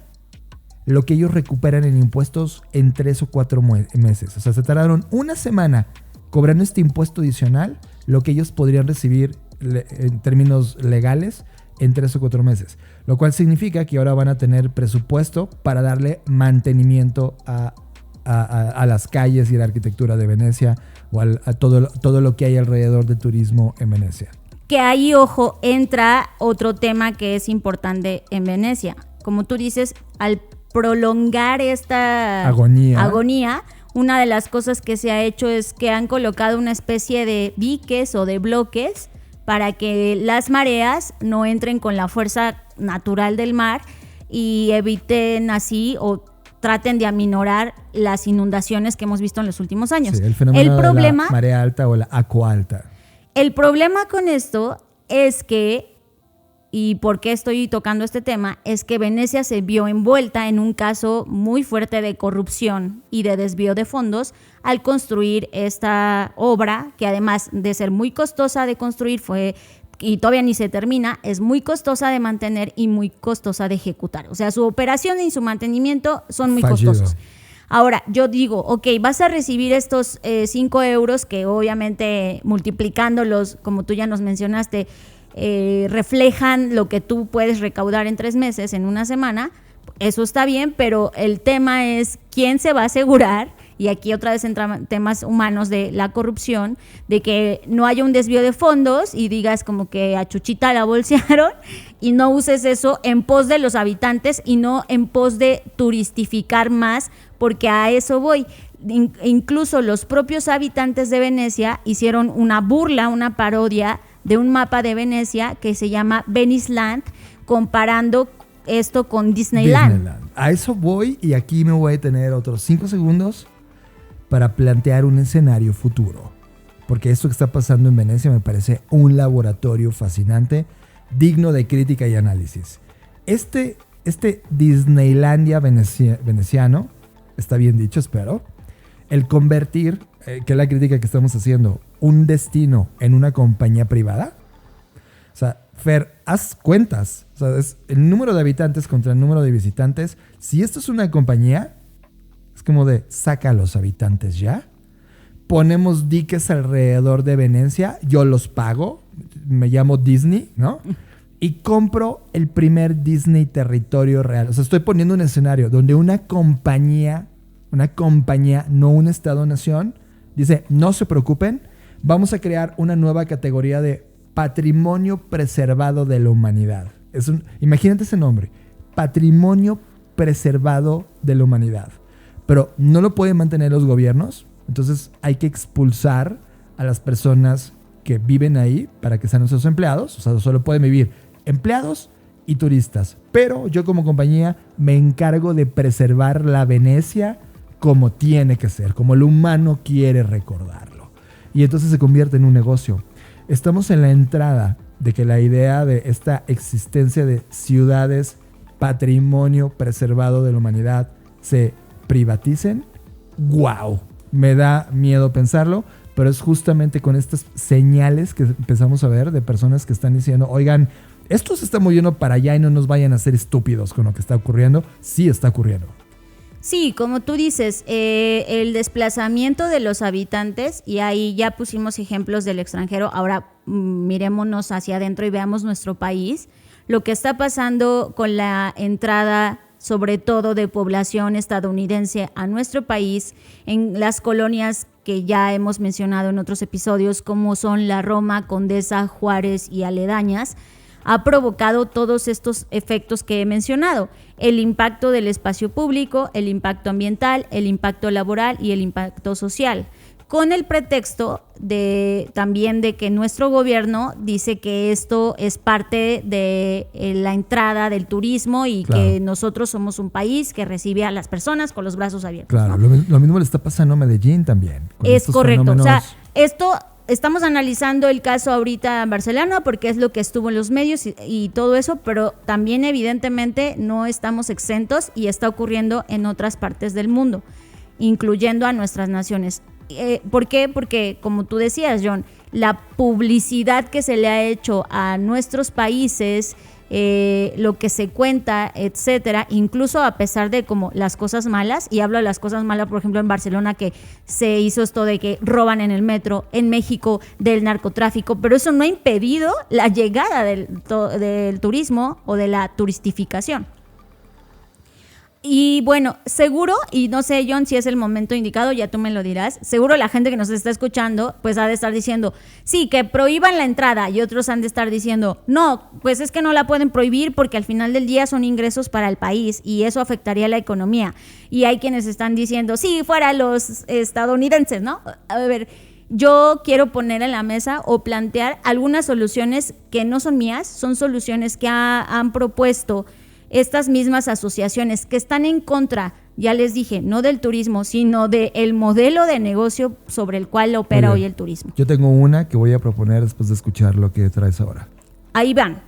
lo que ellos recuperan en impuestos en 3 o 4 meses. O sea, se tardaron una semana cobrando este impuesto adicional, lo que ellos podrían recibir en términos legales en 3 o 4 meses. Lo cual significa que ahora van a tener presupuesto para darle mantenimiento a las calles y la arquitectura de Venecia o a todo lo que hay alrededor del turismo en Venecia. Que ahí, ojo, entra otro tema que es importante en Venecia. Como tú dices, al prolongar esta agonía, una de las cosas que se ha hecho es que han colocado una especie de diques o de bloques para que las mareas no entren con la fuerza natural del mar y eviten así o traten de aminorar las inundaciones que hemos visto en los últimos años. Sí, el fenómeno de la marea alta o la agua alta. El problema con esto es que, y por qué estoy tocando este tema, es que Venecia se vio envuelta en un caso muy fuerte de corrupción y de desvío de fondos al construir esta obra, que además de ser muy costosa de construir y todavía ni se termina, es muy costosa de mantener y muy costosa de ejecutar. O sea, su operación y su mantenimiento son muy costosos. Ahora, yo digo, ok, vas a recibir estos 5 euros que obviamente multiplicándolos, como tú ya nos mencionaste, reflejan lo que tú puedes recaudar en 3 meses, en una semana. Eso está bien, pero el tema es quién se va a asegurar, y aquí otra vez entran temas humanos de la corrupción, de que no haya un desvío de fondos y digas como que a Chuchita la bolsearon y no uses eso en pos de los habitantes y no en pos de turistificar más, porque a eso voy. Incluso los propios habitantes de Venecia hicieron una burla, una parodia de un mapa de Venecia que se llama Venice Land, comparando esto con Disneyland. A eso voy, y aquí me voy a detener otros 5 segundos para plantear un escenario futuro, porque esto que está pasando en Venecia me parece un laboratorio fascinante, digno de crítica y análisis. Este Disneylandia veneciano, está bien dicho, espero, el convertir, que es la crítica que estamos haciendo, un destino en una compañía privada. O sea, Fer, haz cuentas. O sea, es el número de habitantes contra el número de visitantes. Si esto es una compañía, es como de saca a los habitantes ya. Ponemos diques alrededor de Venecia, yo los pago, me llamo Disney, ¿no? Y compro el primer Disney territorio real. O sea, estoy poniendo un escenario donde una compañía, no un estado-nación, dice, no se preocupen, vamos a crear una nueva categoría de Patrimonio Preservado de la Humanidad. Imagínate ese nombre, Patrimonio Preservado de la Humanidad. Pero no lo pueden mantener los gobiernos, entonces hay que expulsar a las personas que viven ahí para que sean nuestros empleados. O sea, solo pueden vivir empleados y turistas. Pero yo como compañía me encargo de preservar la Venecia como tiene que ser, como el humano quiere recordarlo. Y entonces se convierte en un negocio. Estamos en la entrada de que la idea de esta existencia de ciudades, patrimonio preservado de la humanidad, se privaticen. ¡Wow! Me da miedo pensarlo, pero es justamente con estas señales que empezamos a ver de personas que están diciendo, oigan, esto se está moviendo para allá y no nos vayan a hacer estúpidos con lo que está ocurriendo. Sí está ocurriendo. Sí, como tú dices, el desplazamiento de los habitantes, y ahí ya pusimos ejemplos del extranjero, ahora mirémonos hacia adentro y veamos nuestro país. Lo que está pasando con la entrada, sobre todo de población estadounidense a nuestro país, en las colonias que ya hemos mencionado en otros episodios, como son la Roma, Condesa, Juárez y aledañas, ha provocado todos estos efectos que he mencionado: el impacto del espacio público, el impacto ambiental, el impacto laboral y el impacto social, con el pretexto también de que nuestro gobierno dice que esto es parte de la entrada del turismo y claro, que nosotros somos un país que recibe a las personas con los brazos abiertos. Claro, ¿no? Lo mismo le está pasando a Medellín también. Es correcto, fenómenos... o sea, esto... Estamos analizando el caso ahorita en Barcelona porque es lo que estuvo en los medios y todo eso, pero también evidentemente no estamos exentos y está ocurriendo en otras partes del mundo, incluyendo a nuestras naciones. ¿Por qué? Porque, como tú decías, John, la publicidad que se le ha hecho a nuestros países lo que se cuenta, etcétera, incluso a pesar de como las cosas malas, y hablo de las cosas malas, por ejemplo, en Barcelona, que se hizo esto de que roban en el metro, en México del narcotráfico, pero eso no ha impedido la llegada del turismo o de la turistificación. Y bueno, seguro, y no sé, John, si es el momento indicado, ya tú me lo dirás, seguro la gente que nos está escuchando pues ha de estar diciendo, sí, que prohíban la entrada, y otros han de estar diciendo, no, pues es que no la pueden prohibir porque al final del día son ingresos para el país y eso afectaría a la economía. Y hay quienes están diciendo, sí, fuera los estadounidenses, ¿no? A ver, yo quiero poner en la mesa o plantear algunas soluciones que no son mías, son soluciones que han propuesto estas mismas asociaciones que están en contra, ya les dije, no del turismo, sino del modelo de negocio sobre el cual opera hoy el turismo. Yo tengo una que voy a proponer después de escuchar lo que traes ahora. Ahí van.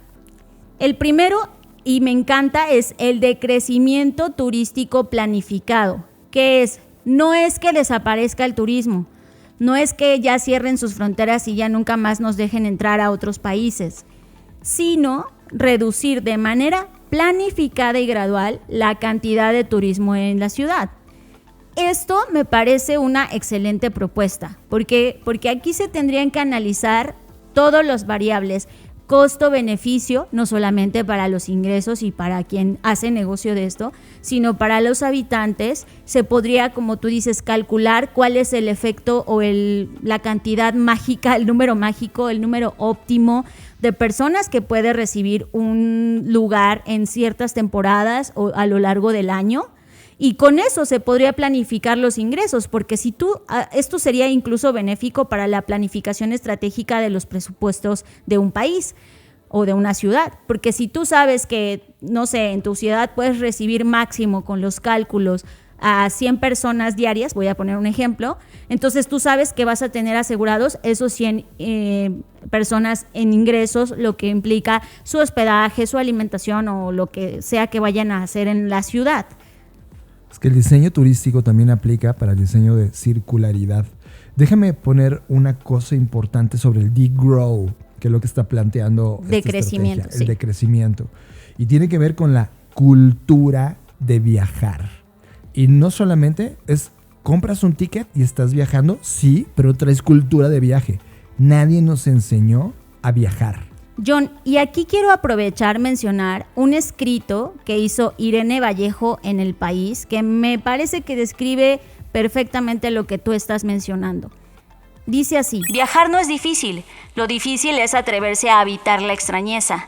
El primero, y me encanta, es el de crecimiento turístico planificado, que es, no es que desaparezca el turismo, no es que ya cierren sus fronteras y ya nunca más nos dejen entrar a otros países, sino reducir de manera planificada y gradual la cantidad de turismo en la ciudad. Esto me parece una excelente propuesta, porque aquí se tendrían que analizar todas las variables, costo-beneficio, no solamente para los ingresos y para quien hace negocio de esto, sino para los habitantes. Se podría, como tú dices, calcular cuál es el efecto o la cantidad mágica, el número mágico, el número óptimo de personas que puede recibir un lugar en ciertas temporadas o a lo largo del año. Y con eso se podría planificar los ingresos, porque esto sería incluso benéfico para la planificación estratégica de los presupuestos de un país o de una ciudad. Porque si tú sabes que, no sé, en tu ciudad puedes recibir máximo con los cálculos a 100 personas diarias, voy a poner un ejemplo, entonces tú sabes que vas a tener asegurados esos 100 personas en ingresos, lo que implica su hospedaje, su alimentación o lo que sea que vayan a hacer en la ciudad. Es que el diseño turístico también aplica para el diseño de circularidad. Déjame poner una cosa importante sobre el degrow, que es lo que está planteando de crecimiento, el de crecimiento. Y tiene que ver con la cultura de viajar. Y no solamente es, compras un ticket y estás viajando, sí, pero traes cultura de viaje. Nadie nos enseñó a viajar. John, y aquí quiero aprovechar mencionar un escrito que hizo Irene Vallejo en El País, que me parece que describe perfectamente lo que tú estás mencionando. Dice así: viajar no es difícil, lo difícil es atreverse a habitar la extrañeza.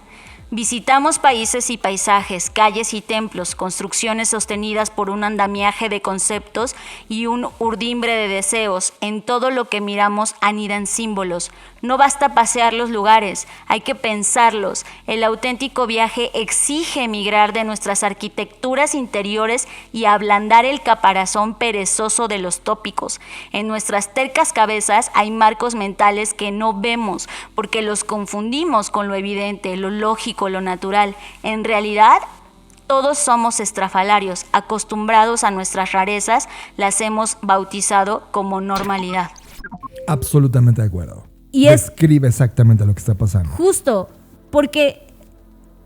Visitamos países y paisajes, calles y templos, construcciones sostenidas por un andamiaje de conceptos y un urdimbre de deseos. En todo lo que miramos anidan símbolos. No basta pasear los lugares, hay que pensarlos. El auténtico viaje exige migrar de nuestras arquitecturas interiores y ablandar el caparazón perezoso de los tópicos. En nuestras tercas cabezas hay marcos mentales que no vemos, porque los confundimos con lo evidente, lo lógico, lo natural. En realidad, todos somos estrafalarios, acostumbrados a nuestras rarezas, las hemos bautizado como normalidad. Absolutamente de acuerdo. Y describe exactamente lo que está pasando. Justo, porque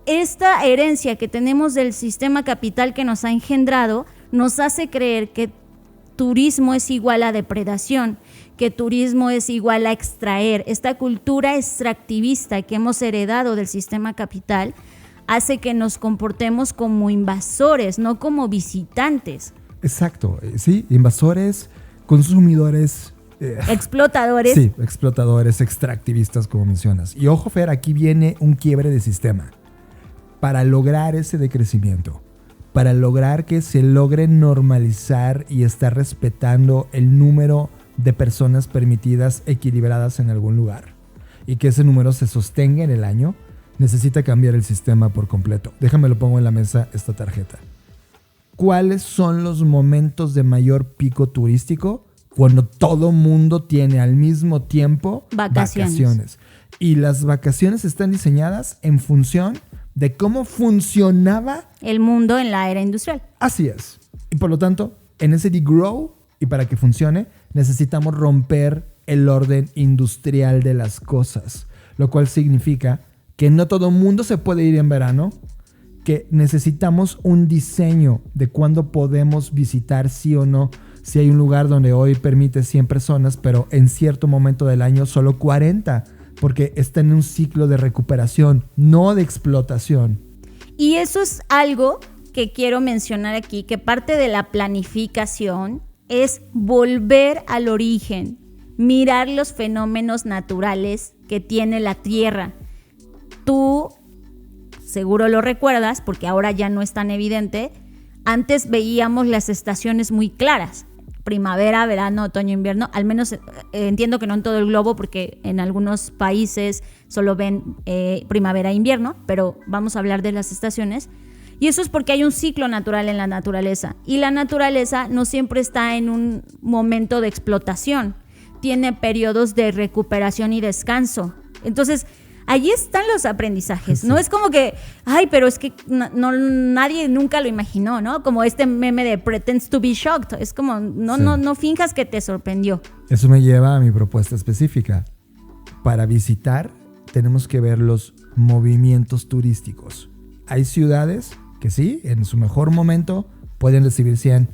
esta herencia que tenemos del sistema capital que nos ha engendrado nos hace creer que turismo es igual a depredación, que turismo es igual a extraer. Esta cultura extractivista que hemos heredado del sistema capital hace que nos comportemos como invasores, no como visitantes. Exacto, sí, invasores, consumidores, explotadores. Sí, explotadores, extractivistas, como mencionas. Y ojo, Fer, aquí viene un quiebre de sistema. Para lograr ese decrecimiento, para lograr que se logre normalizar y estar respetando el número de personas permitidas equilibradas en algún lugar y que ese número se sostenga en el año, necesita cambiar el sistema por completo. Déjame lo pongo en la mesa esta tarjeta. ¿Cuáles son los momentos de mayor pico turístico? Cuando todo mundo tiene al mismo tiempo vacaciones. Y las vacaciones están diseñadas en función de cómo funcionaba el mundo en la era industrial. Así es. Y por lo tanto, en ese degrow, y para que funcione, necesitamos romper el orden industrial de las cosas, lo cual significa que no todo mundo se puede ir en verano, que necesitamos un diseño de cuándo podemos visitar sí o no. Si hay un lugar donde hoy permite 100 personas, pero en cierto momento del año solo 40, porque está en un ciclo de recuperación, no de explotación. Y eso es algo que quiero mencionar aquí, que parte de la planificación es volver al origen, mirar los fenómenos naturales que tiene la Tierra. Tú seguro lo recuerdas, porque ahora ya no es tan evidente. Antes veíamos las estaciones muy claras. Primavera, verano, otoño, invierno. Al menos entiendo que no en todo el globo, porque en algunos países solo ven primavera e invierno, pero vamos a hablar de las estaciones. Y eso es porque hay un ciclo natural en la naturaleza. Y la naturaleza no siempre está en un momento de explotación. Tiene periodos de recuperación y descanso. Entonces, allí están los aprendizajes. Sí. No es como que, ay, pero es que nadie nunca lo imaginó, ¿no? Como este meme de pretends to be shocked. Es como, no finjas que te sorprendió. Eso me lleva a mi propuesta específica. Para visitar, tenemos que ver los movimientos turísticos. Hay ciudades que sí, en su mejor momento pueden recibir 100,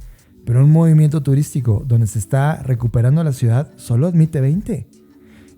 pero un movimiento turístico donde se está recuperando la ciudad solo admite 20.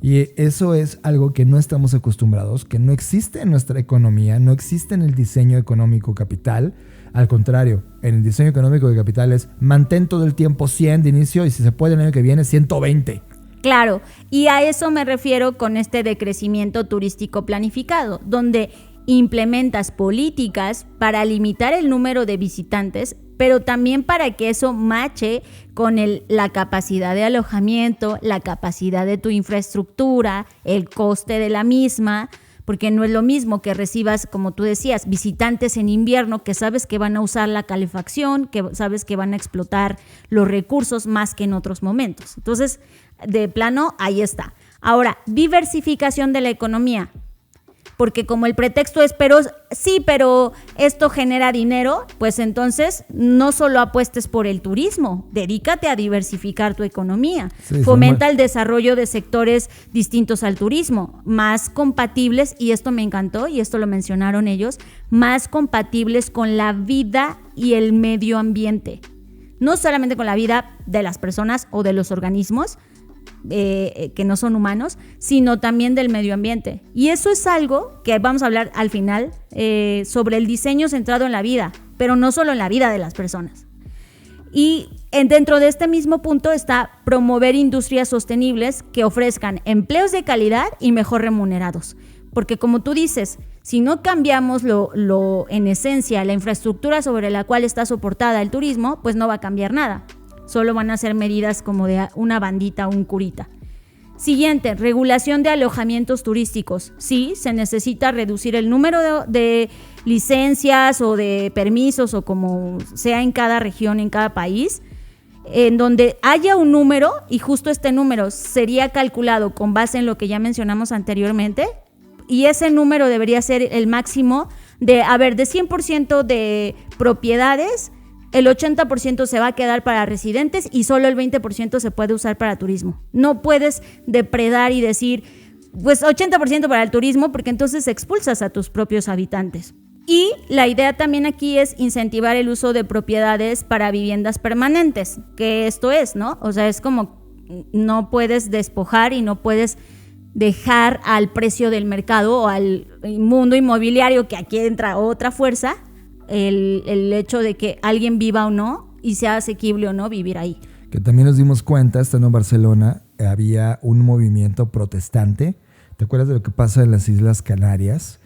Y eso es algo que no estamos acostumbrados, que no existe en nuestra economía, no existe en el diseño económico capital. Al contrario, en el diseño económico de capital es mantén todo el tiempo 100 de inicio y si se puede el año que viene 120. Claro, y a eso me refiero con este decrecimiento turístico planificado, donde implementas políticas para limitar el número de visitantes, pero también para que eso mache con la capacidad de alojamiento, la capacidad de tu infraestructura, el coste de la misma, porque no es lo mismo que recibas, como tú decías, visitantes en invierno que sabes que van a usar la calefacción, que sabes que van a explotar los recursos más que en otros momentos. Entonces, de plano, ahí está. Ahora, diversificación de la economía. Porque como el pretexto es, pero esto genera dinero, pues entonces no solo apuestes por el turismo, dedícate a diversificar tu economía. Sí, fomenta el desarrollo de sectores distintos al turismo, más compatibles, y esto me encantó, y esto lo mencionaron ellos, más compatibles con la vida y el medio ambiente. No solamente con la vida de las personas o de los organismos, que no son humanos, sino también del medio ambiente. Y eso es algo que vamos a hablar al final sobre el diseño centrado en la vida, pero no solo en la vida de las personas. Y dentro de este mismo punto está promover industrias sostenibles que ofrezcan empleos de calidad y mejor remunerados. Porque como tú dices, si no cambiamos en esencia la infraestructura sobre la cual está soportada el turismo, pues no va a cambiar nada. Solo van a ser medidas como de una bandita o un curita. Siguiente, regulación de alojamientos turísticos. Sí, se necesita reducir el número de licencias o de permisos o como sea en cada región, en cada país, en donde haya un número y justo este número sería calculado con base en lo que ya mencionamos anteriormente y ese número debería ser el máximo de 100% de propiedades, el 80% se va a quedar para residentes y solo el 20% se puede usar para turismo. No puedes depredar y decir, pues 80% para el turismo, porque entonces expulsas a tus propios habitantes. Y la idea también aquí es incentivar el uso de propiedades para viviendas permanentes, que esto es, ¿no? O sea, es como no puedes despojar y no puedes dejar al precio del mercado o al mundo inmobiliario, que aquí entra otra fuerza, el hecho de que alguien viva o no y sea asequible o no vivir ahí. Que también nos dimos cuenta, estando en Barcelona, había un movimiento protestante. ¿Te acuerdas de lo que pasa en las Islas Canarias?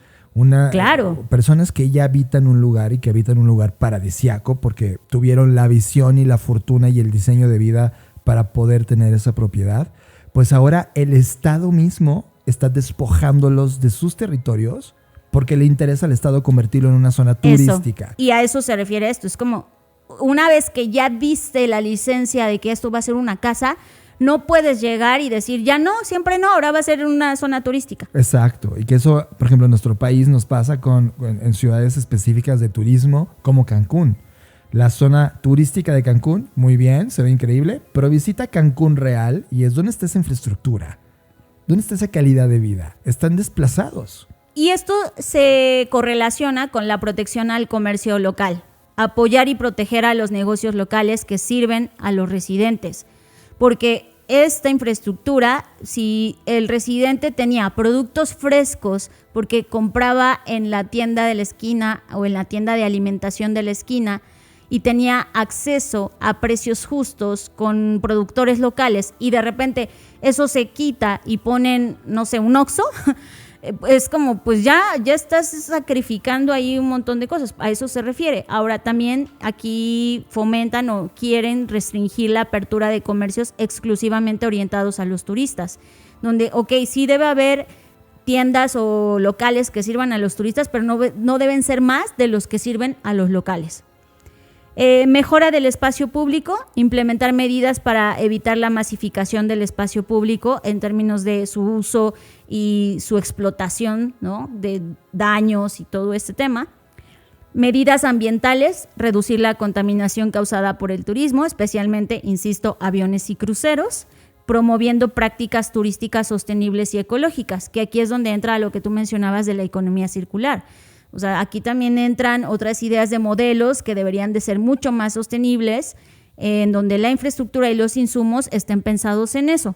Claro. Personas que ya habitan un lugar y que habitan un lugar paradisiaco porque tuvieron la visión y la fortuna y el diseño de vida para poder tener esa propiedad. Pues ahora el Estado mismo está despojándolos de sus territorios porque le interesa al Estado convertirlo en una zona turística. Y a eso se refiere esto. Es como, una vez que ya diste la licencia de que esto va a ser una casa, no puedes llegar y decir, ya no, siempre no, ahora va a ser una zona turística. Exacto. Y que eso, por ejemplo, en nuestro país nos pasa en ciudades específicas de turismo como Cancún. La zona turística de Cancún, muy bien, se ve increíble, pero visita Cancún real y es donde está esa infraestructura, donde está esa calidad de vida. Están desplazados. Y esto se correlaciona con la protección al comercio local, apoyar y proteger a los negocios locales que sirven a los residentes, porque esta infraestructura, si el residente tenía productos frescos porque compraba en la tienda de la esquina o en la tienda de alimentación de la esquina y tenía acceso a precios justos con productores locales y de repente eso se quita y ponen, no sé, un Oxxo, es como, pues ya estás sacrificando ahí un montón de cosas, a eso se refiere. Ahora también aquí fomentan o quieren restringir la apertura de comercios exclusivamente orientados a los turistas, donde, sí debe haber tiendas o locales que sirvan a los turistas, pero no deben ser más de los que sirven a los locales. Mejora del espacio público, implementar medidas para evitar la masificación del espacio público en términos de su uso y su explotación, ¿no? De daños y todo este tema. Medidas ambientales, reducir la contaminación causada por el turismo, especialmente, insisto, aviones y cruceros, promoviendo prácticas turísticas sostenibles y ecológicas, que aquí es donde entra lo que tú mencionabas de la economía circular. O sea, aquí también entran otras ideas de modelos que deberían de ser mucho más sostenibles, en donde la infraestructura y los insumos estén pensados en eso.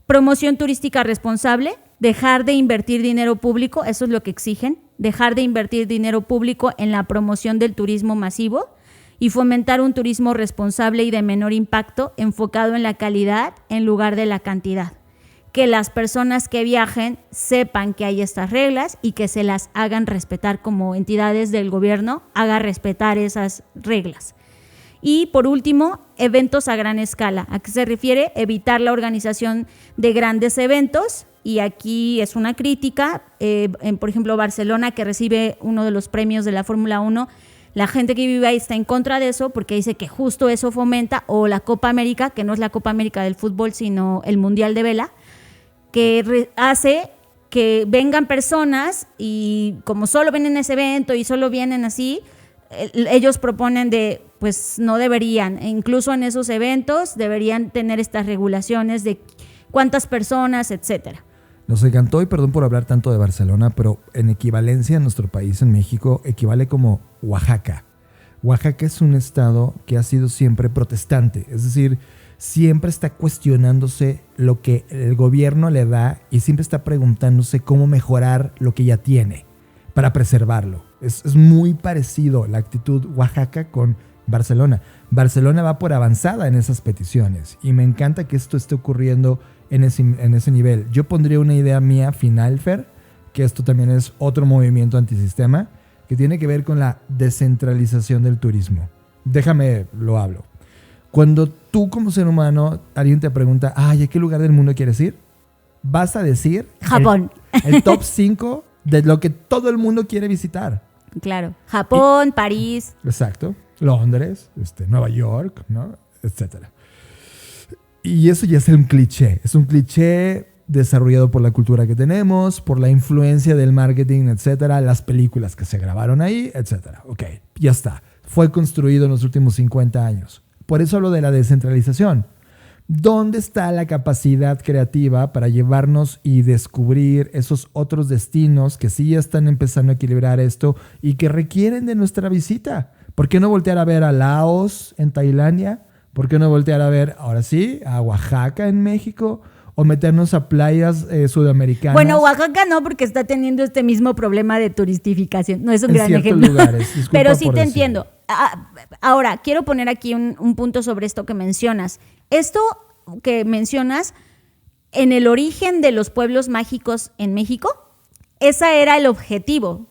Promoción turística responsable, dejar de invertir dinero público, eso es lo que exigen, dejar de invertir dinero público en la promoción del turismo masivo y fomentar un turismo responsable y de menor impacto enfocado en la calidad en lugar de la cantidad. Que las personas que viajen sepan que hay estas reglas y que se las hagan respetar como entidades del gobierno, haga respetar esas reglas. Y por último, eventos a gran escala. ¿A qué se refiere? Evitar la organización de grandes eventos, y aquí es una crítica, por ejemplo, Barcelona, que recibe uno de los premios de la Fórmula 1, la gente que vive ahí está en contra de eso porque dice que justo eso fomenta, o la Copa América, que no es la Copa América del fútbol, sino el Mundial de Vela, que hace que vengan personas y como solo ven en ese evento y solo vienen así, ellos proponen pues no deberían, incluso en esos eventos deberían tener estas regulaciones de cuántas personas, etcétera. Nos encantó, y perdón por hablar tanto de Barcelona, pero en equivalencia en nuestro país, en México, equivale como Oaxaca. Oaxaca es un estado que ha sido siempre protestante, es decir, siempre está cuestionándose lo que el gobierno le da y siempre está preguntándose cómo mejorar lo que ya tiene para preservarlo. Es muy parecido la actitud Oaxaca con Barcelona. Barcelona va por avanzada en esas peticiones y me encanta que esto esté ocurriendo en ese nivel. Yo pondría una idea mía final, Fer, que esto también es otro movimiento antisistema que tiene que ver con la descentralización del turismo. Déjame, lo hablo. Cuando tú como ser humano, alguien te pregunta, ¿a qué lugar del mundo quieres ir? Vas a decir Japón. El top 5 de lo que todo el mundo quiere visitar. Claro. Japón, París. Exacto. Londres, Nueva York, ¿no? Etcétera. Y eso ya es un cliché. Es un cliché desarrollado por la cultura que tenemos, por la influencia del marketing, etcétera, las películas que se grabaron ahí, etcétera. Ok, ya está. Fue construido en los últimos 50 años. Por eso hablo de la descentralización. ¿Dónde está la capacidad creativa para llevarnos y descubrir esos otros destinos que sí ya están empezando a equilibrar esto y que requieren de nuestra visita? ¿Por qué no voltear a ver a Laos en Tailandia? ¿Por qué no voltear a ver, ahora sí, a Oaxaca en México? ¿O meternos a playas sudamericanas? Bueno, Oaxaca no, porque está teniendo este mismo problema de turistificación. No es un gran ejemplo. Lugares, pero sí te entiendo. Ahora, quiero poner aquí un punto sobre esto que mencionas. Esto que mencionas, en el origen de los pueblos mágicos en México, ese era el objetivo.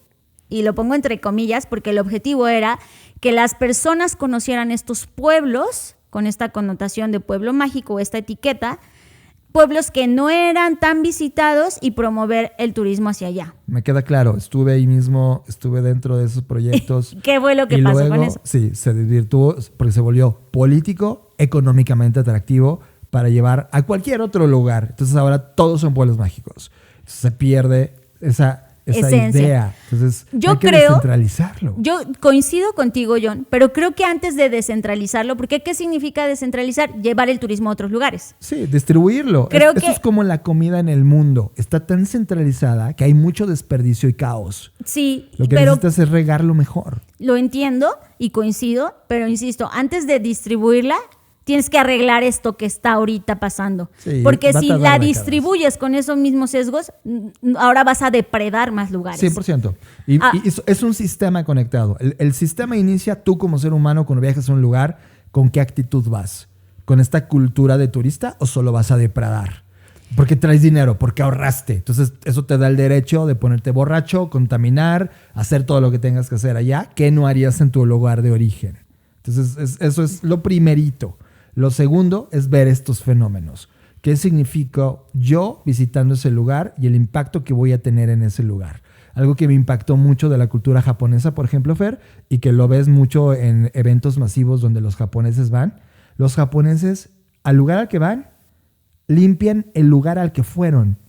Y lo pongo entre comillas porque el objetivo era que las personas conocieran estos pueblos, con esta connotación de pueblo mágico, esta etiqueta, pueblos que no eran tan visitados y promover el turismo hacia allá. Me queda claro, estuve ahí mismo, estuve dentro de esos proyectos. ¿Qué fue lo que pasó luego, con eso? Sí, se desvirtuó porque se volvió político, económicamente atractivo para llevar a cualquier otro lugar. Entonces ahora todos son pueblos mágicos. Entonces se pierde esa esa esencia. idea. Entonces, Yo hay que creo, descentralizarlo. Yo coincido contigo, John, pero creo que antes de descentralizarlo, porque ¿qué significa descentralizar? Llevar el turismo a otros lugares. Sí, distribuirlo. Creo Eso es como la comida en el mundo. Está tan centralizada que hay mucho desperdicio y caos. Sí, Lo que pero necesitas es regarlo mejor. lo entiendo y coincido, pero insisto, antes de distribuirla, tienes que arreglar esto que está ahorita pasando. Sí, porque va a si tardar la décadas. distribuyes con esos mismos sesgos, ahora vas a depredar más lugares. 100%. Y Ah. es un sistema conectado. El sistema inicia tú como ser humano cuando viajas a un lugar, ¿con qué actitud vas? ¿Con esta cultura de turista o solo vas a depredar? Porque traes dinero, porque ahorraste. Entonces eso te da el derecho de ponerte borracho, contaminar, hacer todo lo que tengas que hacer allá, que no harías en tu lugar de origen. Entonces eso es lo primerito. Lo segundo es ver estos fenómenos. ¿Qué significa yo visitando ese lugar y el impacto que voy a tener en ese lugar? Algo que me impactó mucho de la cultura japonesa, por ejemplo, Fer, y que lo ves mucho en eventos masivos donde los japoneses van. Los japoneses, al lugar al que van, limpian el lugar al que fueron.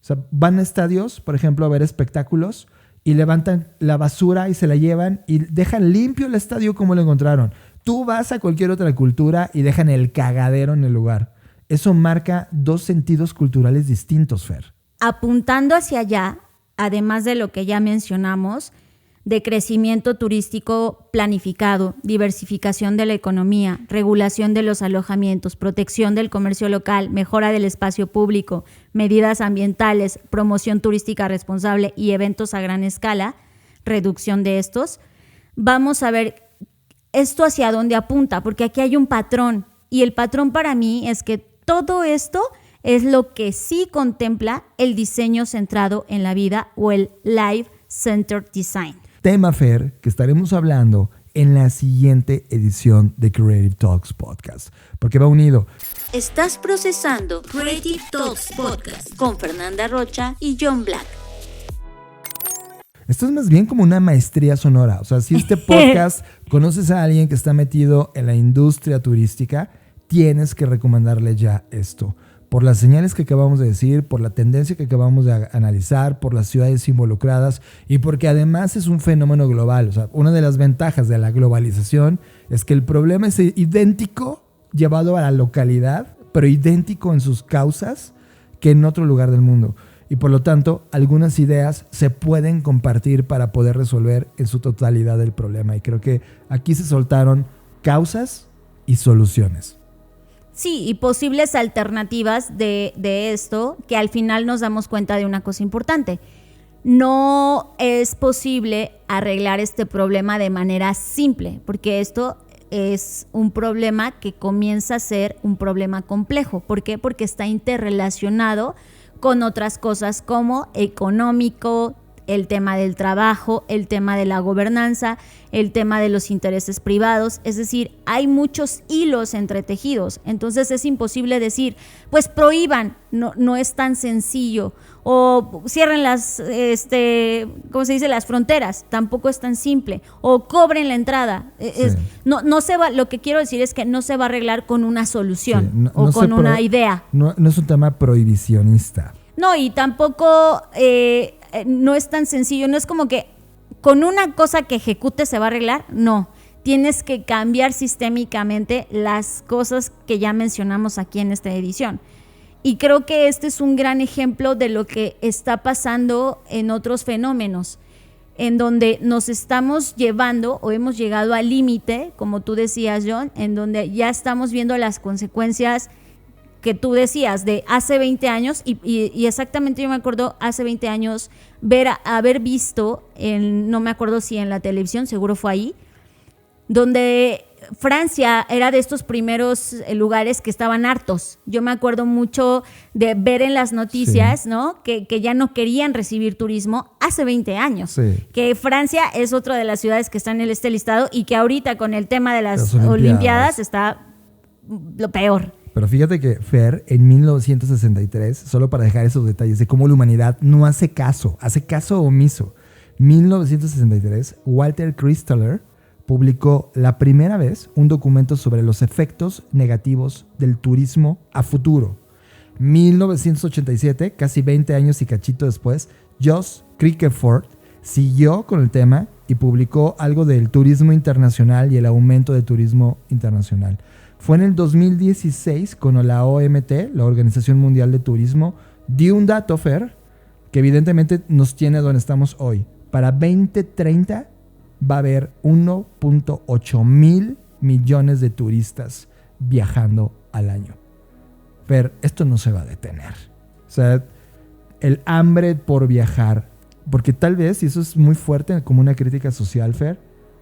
O sea, van a estadios, por ejemplo, a ver espectáculos y levantan la basura y se la llevan y dejan limpio el estadio como lo encontraron. Tú vas a cualquier otra cultura y dejan el cagadero en el lugar. Eso marca dos sentidos culturales distintos, Fer. Apuntando hacia allá, además de lo que ya mencionamos, de crecimiento turístico planificado, diversificación de la economía, regulación de los alojamientos, protección del comercio local, mejora del espacio público, medidas ambientales, promoción turística responsable y eventos a gran escala, reducción de estos, vamos a ver esto hacia dónde apunta, porque aquí hay un patrón, y el patrón para mí es que todo esto es lo que sí contempla el diseño centrado en la vida o el Life-Centered Design. Tema, Fer, que estaremos hablando en la siguiente edición de Creative Talks Podcast, porque va unido. Estás procesando Creative Talks Podcast con Fernanda Rocha y John Black. Esto es más bien como una maestría sonora. O sea, si este podcast conoces a alguien que está metido en la industria turística, tienes que recomendarle ya esto. Por las señales que acabamos de decir, por la tendencia que acabamos de analizar, por las ciudades involucradas y porque además es un fenómeno global. O sea, una de las ventajas de la globalización es que el problema es idéntico llevado a la localidad, pero idéntico en sus causas que en otro lugar del mundo. Y por lo tanto, algunas ideas se pueden compartir para poder resolver en su totalidad el problema. Y creo que aquí se soltaron causas y soluciones. Sí, y posibles alternativas de esto, que al final nos damos cuenta de una cosa importante. No es posible arreglar este problema de manera simple, porque esto es un problema que comienza a ser un problema complejo. ¿Por qué? Porque está interrelacionado con otras cosas como económico, el tema del trabajo, el tema de la gobernanza, el tema de los intereses privados. Es decir, hay muchos hilos entretejidos. Entonces es imposible decir, pues prohíban, no es tan sencillo. O cierren las, ¿cómo se dice? Las fronteras, tampoco es tan simple. O cobren la entrada. Sí. No se va, lo que quiero decir es que no se va a arreglar con una solución Sí, o con una idea. No es un tema prohibicionista. No, y tampoco no es tan sencillo. No es como que con una cosa que ejecutes se va a arreglar. No, tienes que cambiar sistémicamente las cosas que ya mencionamos aquí en esta edición. Y creo que este es un gran ejemplo de lo que está pasando en otros fenómenos, en donde nos estamos llevando o hemos llegado al límite, como tú decías, John, en donde ya estamos viendo las consecuencias que tú decías de hace 20 años y exactamente yo me acuerdo hace 20 años haber visto, no me acuerdo si en la televisión, seguro fue ahí, donde Francia era de estos primeros lugares que estaban hartos. Yo me acuerdo mucho de ver en las noticias, sí, ¿no? Que ya no querían recibir turismo hace 20 años. Sí. Que Francia es otra de las ciudades que está en este listado y que ahorita con el tema de las Olimpiadas está lo peor. Pero fíjate que Fer, en 1963, solo para dejar esos detalles de cómo la humanidad no hace caso omiso. 1963, Walter Chrysler publicó la primera vez un documento sobre los efectos negativos del turismo a futuro. 1987, casi 20 años y cachito después, Jos Crickeford siguió con el tema y publicó algo del turismo internacional y el aumento del turismo internacional. Fue en el 2016 cuando la OMT, la Organización Mundial de Turismo, dio un dato, Fer, que evidentemente nos tiene donde estamos hoy. Para 2030 va a haber 1.8 mil millones de turistas viajando al año. Fer, esto no se va a detener. O sea, el hambre por viajar, porque tal vez, y eso es muy fuerte como una crítica social, Fer,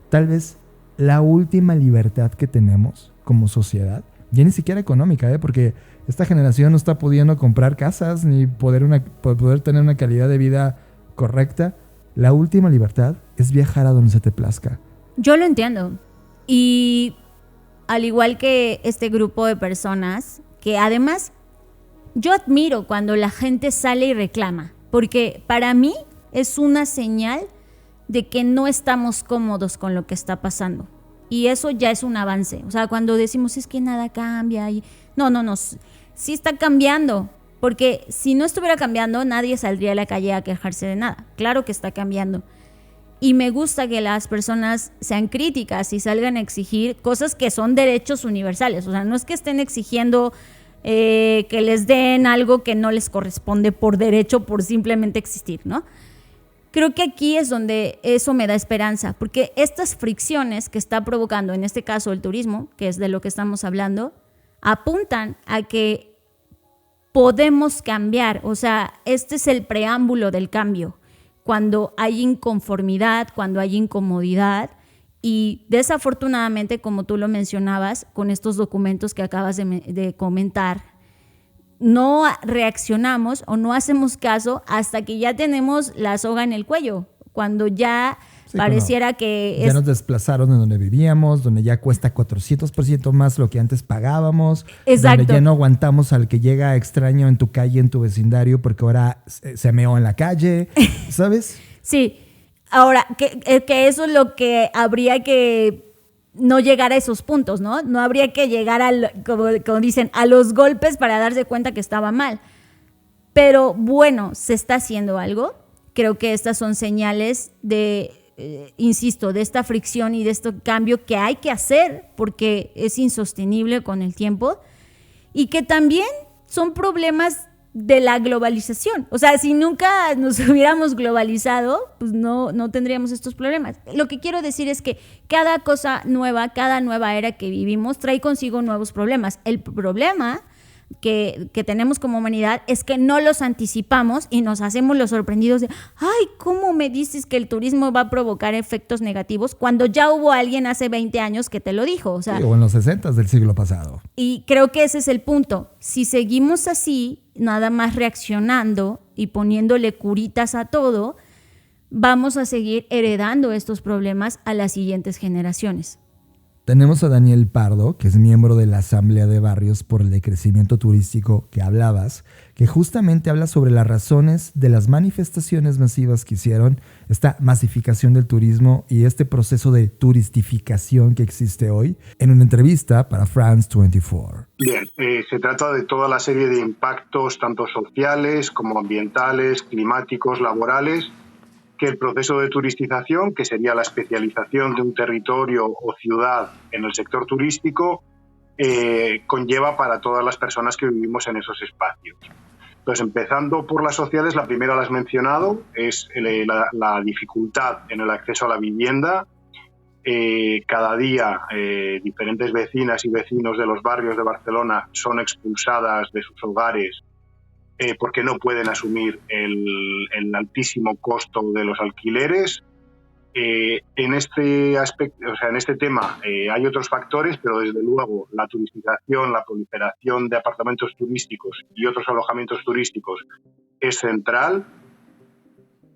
tal vez la última libertad que tenemos como sociedad, ya ni siquiera económica, porque esta generación no está pudiendo comprar casas ni poder tener una calidad de vida correcta. La última libertad es viajar a donde se te plazca. Yo lo entiendo. Y al igual que este grupo de personas, que además yo admiro cuando la gente sale y reclama, porque para mí es una señal de que no estamos cómodos con lo que está pasando. Y eso ya es un avance. O sea, cuando decimos es que nada cambia. No. Sí está cambiando. Porque si no estuviera cambiando, nadie saldría a la calle a quejarse de nada. Claro que está cambiando. Y me gusta que las personas sean críticas y salgan a exigir cosas que son derechos universales. O sea, no es que estén exigiendo que les den algo que no les corresponde por derecho, por simplemente existir, ¿no? Creo que aquí es donde eso me da esperanza, porque estas fricciones que está provocando, en este caso el turismo, que es de lo que estamos hablando, apuntan a que podemos cambiar. O sea, este es el preámbulo del cambio. Cuando hay inconformidad, cuando hay incomodidad, y desafortunadamente, como tú lo mencionabas, con estos documentos que acabas de comentar, no reaccionamos o no hacemos caso hasta que ya tenemos la soga en el cuello, cuando ya pareciera que... Ya nos desplazaron de donde vivíamos, donde ya cuesta 400% más lo que antes pagábamos. Exacto. Donde ya no aguantamos al que llega extraño en tu calle, en tu vecindario, porque ahora se meó en la calle, ¿sabes? Sí. Ahora, que eso es lo que habría que no llegar a esos puntos, ¿no? No habría que llegar, como dicen, a los golpes para darse cuenta que estaba mal. Pero bueno, se está haciendo algo. Creo que estas son señales insisto, de esta fricción y de este cambio que hay que hacer porque es insostenible con el tiempo, y que también son problemas de la globalización. O sea, si nunca nos hubiéramos globalizado, pues no tendríamos estos problemas. Lo que quiero decir es que cada cosa nueva, cada nueva era que vivimos trae consigo nuevos problemas. El problema que tenemos como humanidad es que no los anticipamos y nos hacemos los sorprendidos de ay, ¿cómo me dices que el turismo va a provocar efectos negativos cuando ya hubo alguien hace 20 años que te lo dijo? O sea, sí, o en los 60s del siglo pasado. Y creo que ese es el punto. Si seguimos así, nada más reaccionando y poniéndole curitas a todo, vamos a seguir heredando estos problemas a las siguientes generaciones. Tenemos a Daniel Pardo, que es miembro de la Asamblea de Barrios por el Decrecimiento Turístico que hablabas, que justamente habla sobre las razones de las manifestaciones masivas que hicieron esta masificación del turismo y este proceso de turistificación que existe hoy, en una entrevista para France 24. Bien, se trata de toda la serie de impactos, tanto sociales como ambientales, climáticos, laborales, que el proceso de turistización, que sería la especialización de un territorio o ciudad en el sector turístico, conlleva para todas las personas que vivimos en esos espacios. Entonces, empezando por las sociales, la primera la has mencionado, es la dificultad en el acceso a la vivienda. Cada día diferentes vecinas y vecinos de los barrios de Barcelona son expulsadas de sus hogares porque no pueden asumir el altísimo costo de los alquileres. En este aspecto, o sea, en este tema hay otros factores, pero desde luego la turistización, la proliferación de apartamentos turísticos y otros alojamientos turísticos es central.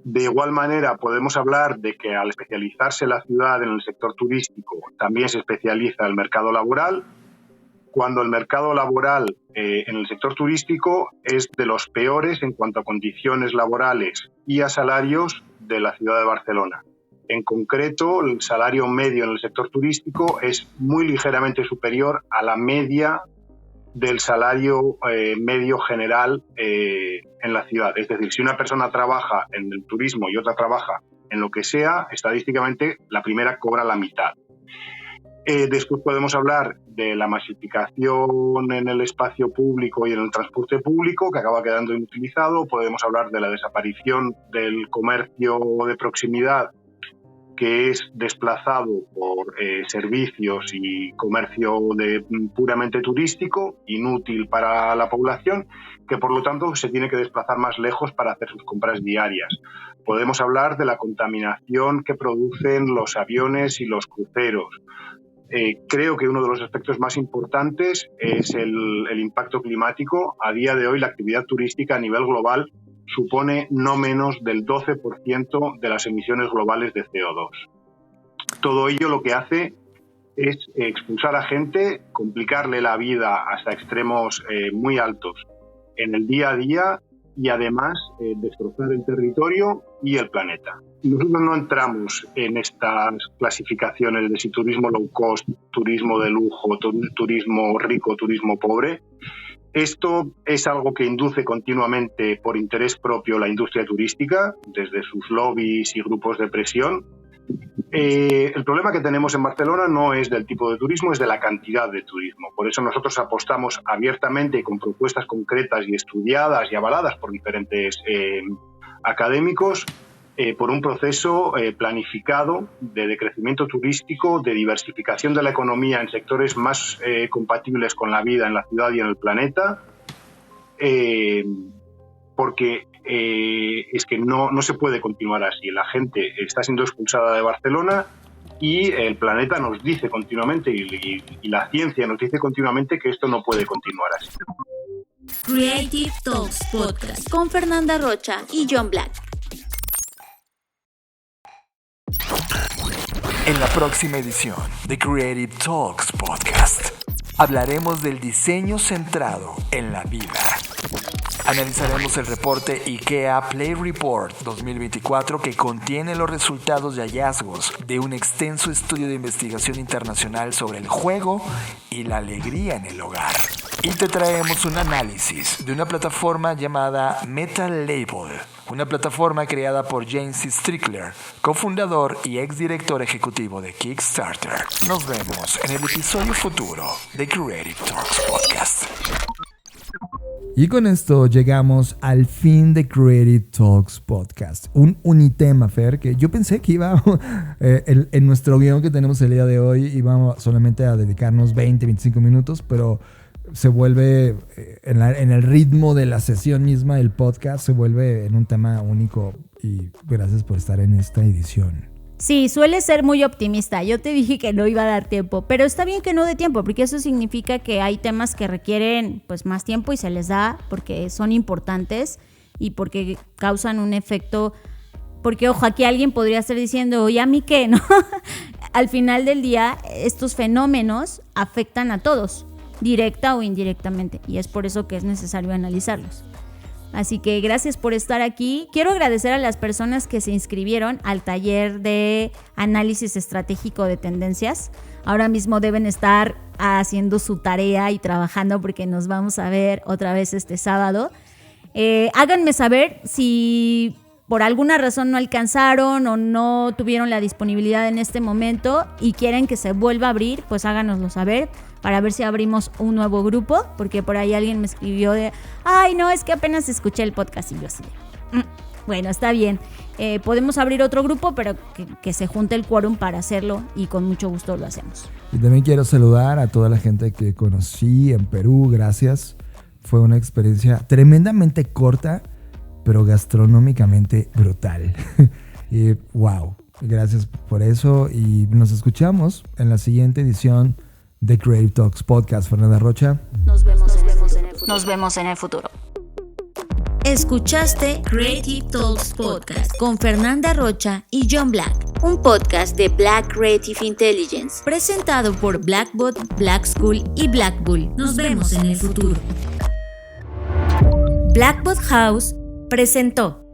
De igual manera, podemos hablar de que al especializarse la ciudad en el sector turístico, también se especializa el mercado laboral, cuando el mercado laboral en el sector turístico es de los peores en cuanto a condiciones laborales y a salarios de la ciudad de Barcelona. En concreto, el salario medio en el sector turístico es muy ligeramente superior a la media del salario medio general en la ciudad. Es decir, si una persona trabaja en el turismo y otra trabaja en lo que sea, estadísticamente la primera cobra la mitad. Después podemos hablar de la masificación en el espacio público y en el transporte público, que acaba quedando inutilizado. Podemos hablar de la desaparición del comercio de proximidad, que es desplazado por servicios y comercio puramente turístico, inútil para la población, que por lo tanto se tiene que desplazar más lejos para hacer sus compras diarias. Podemos hablar de la contaminación que producen los aviones y los cruceros. Creo que uno de los aspectos más importantes es el impacto climático. A día de hoy, la actividad turística a nivel global supone no menos del 12% de las emisiones globales de CO2. Todo ello lo que hace es expulsar a gente, complicarle la vida hasta extremos muy altos en el día a día y además destrozar el territorio y el planeta. Nosotros no entramos en estas clasificaciones de si turismo low cost, turismo de lujo, turismo rico, turismo pobre. Esto es algo que induce continuamente por interés propio la industria turística, desde sus lobbies y grupos de presión. El problema que tenemos en Barcelona no es del tipo de turismo, es de la cantidad de turismo. Por eso nosotros apostamos abiertamente y con propuestas concretas y estudiadas y avaladas por diferentes académicos por un proceso planificado de decrecimiento turístico, de diversificación de la economía en sectores más compatibles con la vida en la ciudad y en el planeta, porque es que no se puede continuar así. La gente está siendo expulsada de Barcelona y el planeta nos dice continuamente y la ciencia nos dice continuamente que esto no puede continuar así. Creative Talks Podcast con Fernanda Rocha y John Black. En la próxima edición de Creative Talks Podcast hablaremos del diseño centrado en la vida. Analizaremos el reporte IKEA Play Report 2024 que contiene los resultados y hallazgos de un extenso estudio de investigación internacional sobre el juego y la alegría en el hogar. Y te traemos un análisis de una plataforma llamada Metal Label, una plataforma creada por James C. Strickler, cofundador y exdirector ejecutivo de Kickstarter. Nos vemos en el episodio futuro de Creative Talks Podcast. Y con esto llegamos al fin de Creative Talks Podcast. Un unitema, Fer, que yo pensé que iba en nuestro guión que tenemos el día de hoy, íbamos solamente a dedicarnos 20-25 minutos, pero se vuelve, en el ritmo de la sesión misma del podcast, se vuelve en un tema único. Y gracias por estar en esta edición. Sí, suele ser muy optimista. Yo te dije que no iba a dar tiempo, pero está bien que no dé tiempo, porque eso significa que hay temas que requieren pues más tiempo y se les da porque son importantes y porque causan un efecto. Porque, ojo, aquí alguien podría estar diciendo, ¿y a mí qué? ¿No? Al final del día, estos fenómenos afectan a todos, directa o indirectamente, y es por eso que es necesario analizarlos. Así que gracias por estar aquí. Quiero agradecer a las personas que se inscribieron al taller de análisis estratégico de tendencias. Ahora mismo deben estar haciendo su tarea y trabajando porque nos vamos a ver otra vez este sábado. Háganme saber si por alguna razón no alcanzaron o no tuvieron la disponibilidad en este momento y quieren que se vuelva a abrir, pues háganoslo saber para ver si abrimos un nuevo grupo, porque por ahí alguien me escribió de, ay, no, es que apenas escuché el podcast y yo así. Bueno, está bien, podemos abrir otro grupo, pero que se junte el quórum para hacerlo y con mucho gusto lo hacemos. Y también quiero saludar a toda la gente que conocí en Perú, gracias. Fue una experiencia tremendamente corta, pero gastronómicamente brutal. Y wow, gracias por eso y nos escuchamos en la siguiente edición de Creative Talks Podcast. Fernanda Rocha. Nos vemos en el futuro. Escuchaste Creative Talks Podcast con Fernanda Rocha y John Black, un podcast de Black Creative Intelligence, presentado por Blackbot, Black School y Black Bull. Nos vemos en el futuro. Blackbot House presentó.